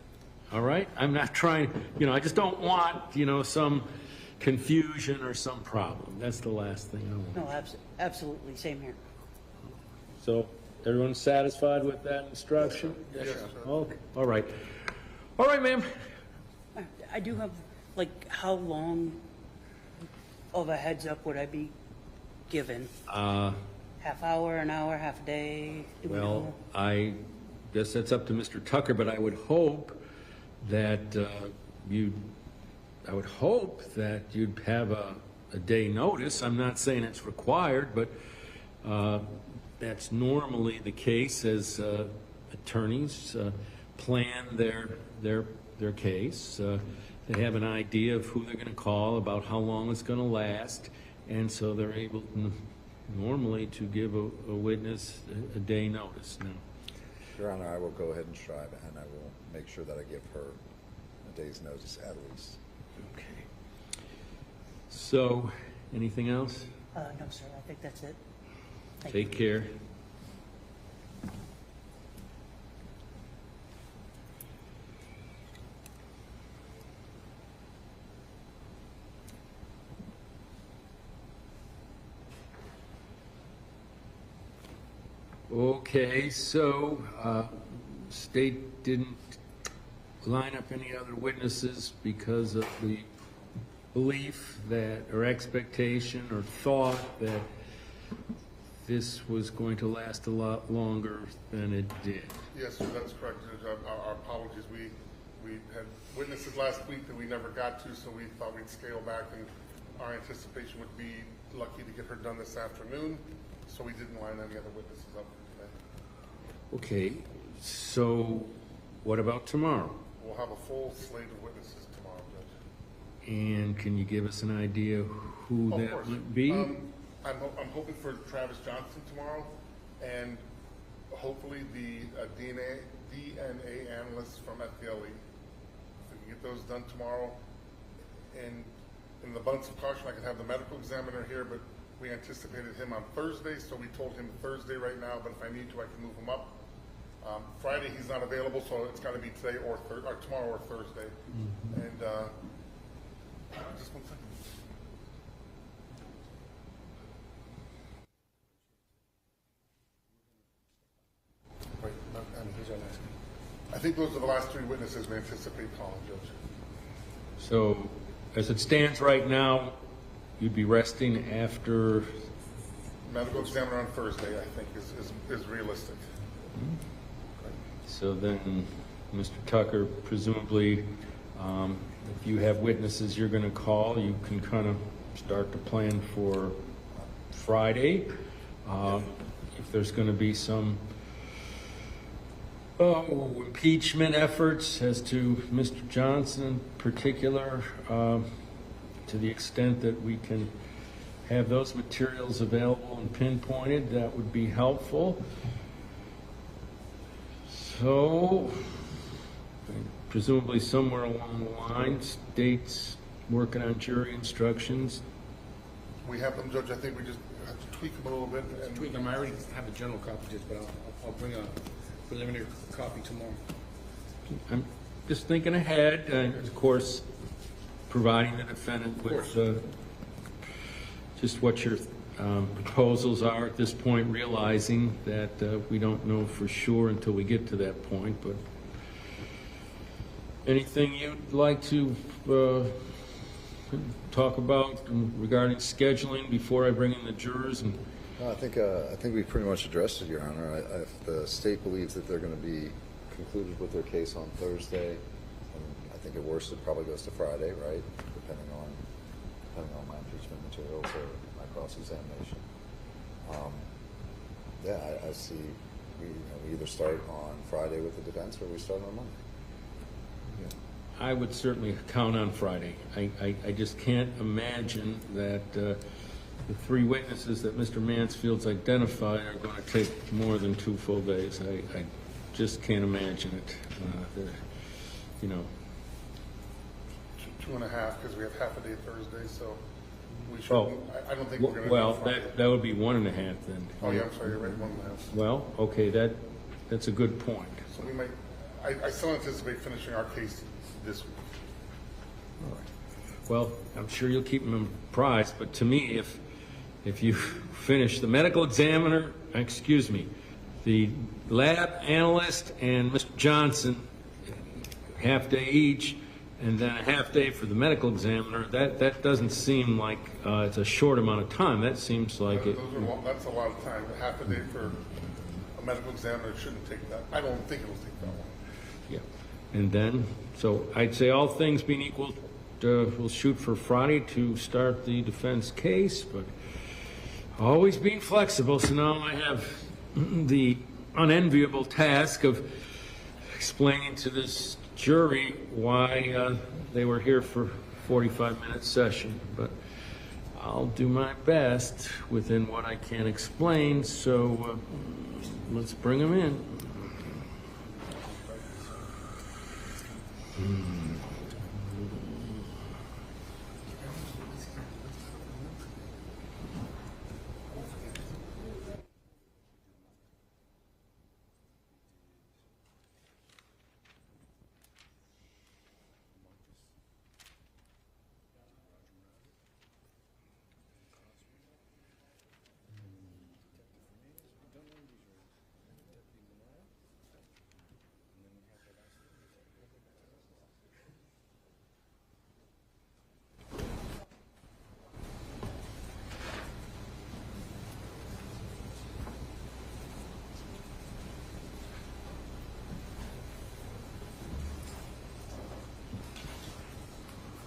All right? I'm not trying, I just don't want, some confusion or some problem. That's the last thing I want. No, absolutely. Same here. So everyone satisfied with that instruction? Yes, sir. Okay. All right. All right, ma'am. I do have, how long of a heads up would I be given? Uh, Half hour, an hour, half a day? Do we Well, know? I guess that's up to Mr. Tucker, but I would hope that you'd have a day notice. I'm not saying it's required, but that's normally the case as attorneys plan their case. They have an idea of who they're going to call, about how long it's going to last, and so they're able normally to give a witness a day notice. Now, Your Honor, I will go ahead and strive, and I will make sure that I give her a day's notice at least. okay. So, anything else? No, sir, I think that's it. Thank Take care. Okay, so state didn't line up any other witnesses because of the belief that, or expectation, or thought that this was going to last a lot longer than it did. Yes, sir, that's correct. Our apologies. We had witnesses last week that we never got to, so we thought we'd scale back, and our anticipation would be lucky to get her done this afternoon, so we didn't line any other witnesses up for today. Okay, so what about tomorrow? We'll have a full slate of witnesses tomorrow, Judge. And can you give us an idea who Of that course. would be? I'm hoping for Travis Johnson tomorrow, and hopefully the DNA analyst from FPLE. If we can get those done tomorrow, and in the abundance of caution, I could have the medical examiner here, but we anticipated him on Thursday, so we told him Thursday right now, but if I need to, I can move him up. Friday, he's not available, so it's got to be today or tomorrow or Thursday. And just 1 second. Wait, I think those are the last 3 witnesses we anticipate calling, Judge. So, as it stands right now, you'd be resting after. Medical examiner on Thursday, I think, is realistic. So then, Mr. Tucker, presumably, if you have witnesses you're going to call, you can kind of start to plan for Friday. If there's going to be some impeachment efforts as to Mr. Johnson in particular, to the extent that we can have those materials available and pinpointed, that would be helpful. So, presumably somewhere along the line, state's working on jury instructions. We have them, Judge. I think we just have to tweak them a little bit. And Tweak them. I already have a general copy, just, but I'll bring a preliminary copy tomorrow. I'm just thinking ahead, and of course, providing the defendant with just what your proposals are at this point, realizing that we don't know for sure until we get to that point. But anything you'd like to talk about regarding scheduling before I bring in the jurors? And No, I think we pretty much addressed it, Your Honor. If the state believes that they're going to be concluded with their case on Thursday, and I think at worst it probably goes to Friday, right? Depending on my impeachment materials or my cross-examination. I see. We either start on Friday with the defense or we start on Monday. I would certainly count on Friday. I just can't imagine that the 3 witnesses that Mr. Mansfield's identified are going to take more than 2 full days. I just can't imagine it. 2.5, because we have half a day Thursday, so we should. Oh, I don't think we're going to. well, that would be 1.5 then. Oh yeah, I'm sorry. You're right. 1.5. Well, okay, that's a good point. So we might. I still anticipate finishing our case this week. All right. Well, I'm sure you'll keep them apprised, but to me, if you finish the medical examiner, the lab analyst and Mr. Johnson, half day each, and then a half day for the medical examiner, that doesn't seem like it's a short amount of time. That seems like it. That's a lot of time. Half a day for a medical examiner shouldn't take that. I don't think it'll take that long. Yeah. And then, so I'd say all things being equal, we'll shoot for Friday to start the defense case, but always being flexible. So now I have the unenviable task of explaining to this jury why they were here for 45-minute session. But I'll do my best within what I can explain. So let's bring them in.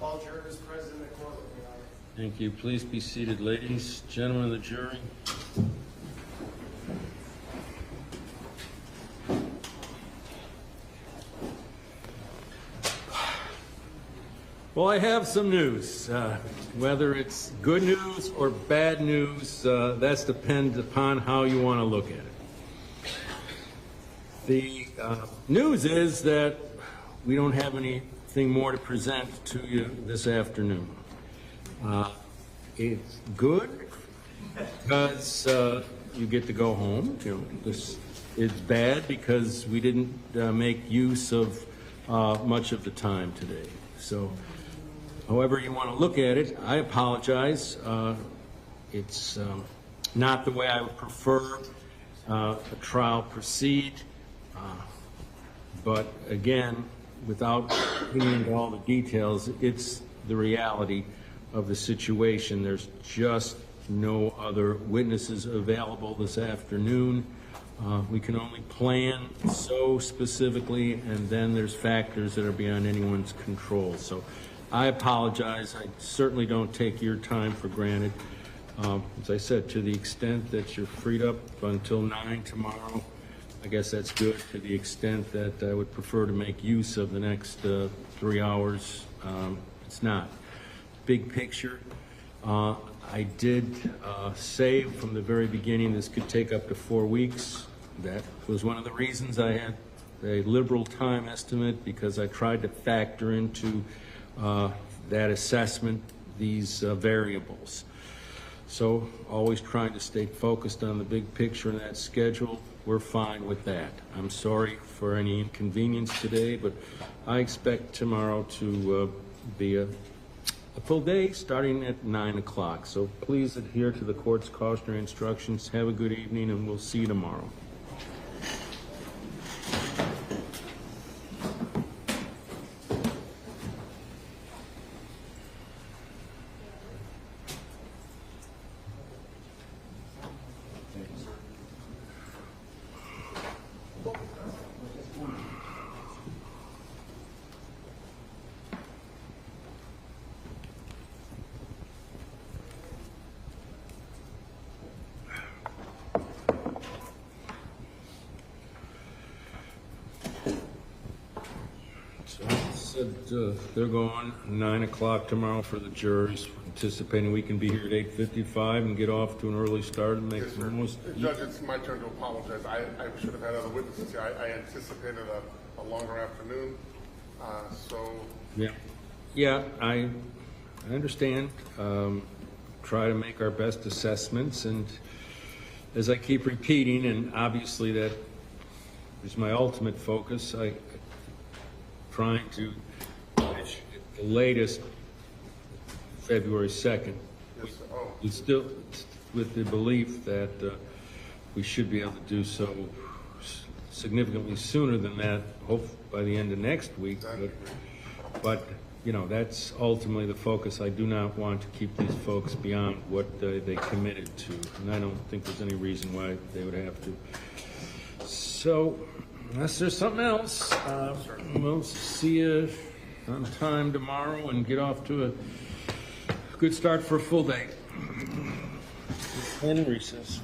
All jurors present in the courtroom, Your Honor. Thank you. Please be seated, ladies, gentlemen of the jury. Well, I have some news. Whether it's good news or bad news, that's depends upon how you want to look at it. The news is that we don't have anything more to present to you this afternoon. It's good because you get to go home. You know, this is bad because we didn't make use of much of the time today. So, however you want to look at it, I apologize. It's not the way I would prefer a trial proceed. But again, without getting into all the details, it's the reality of the situation. There's just no other witnesses available this afternoon. We can only plan so specifically, and then there's factors that are beyond anyone's control. So I apologize. I certainly don't take your time for granted. As I said, to the extent that you're freed up until 9 tomorrow, I guess that's good. To the extent that I would prefer to make use of the next 3 hours, it's not. Big picture, I did say from the very beginning this could take up to 4 weeks. That was one of the reasons I had a liberal time estimate, because I tried to factor into that assessment these variables. So always trying to stay focused on the big picture in that schedule. We're fine with that. I'm sorry for any inconvenience today, but I expect tomorrow to be a full day starting at 9 o'clock. So please adhere to the court's cautionary instructions. Have a good evening, and we'll see you tomorrow. They're going 9 o'clock tomorrow for the jurors, anticipating we can be here at 8:55 and get off to an early start and make the most. Judge, it's my turn to apologize. I should have had other witnesses here. I anticipated a longer afternoon, so. Yeah, I understand. Try to make our best assessments, and as I keep repeating, and obviously that is my ultimate focus, I trying to finish at the latest February 2nd. Yes, sir. Oh. It's still with the belief that we should be able to do so significantly sooner than that, hope by the end of next week. But you know, that's ultimately the focus. I do not want to keep these folks beyond what they committed to, and I don't think there's any reason why they would have to. So, unless there's something else, we'll see you on time tomorrow and get off to a good start for a full day. And recess.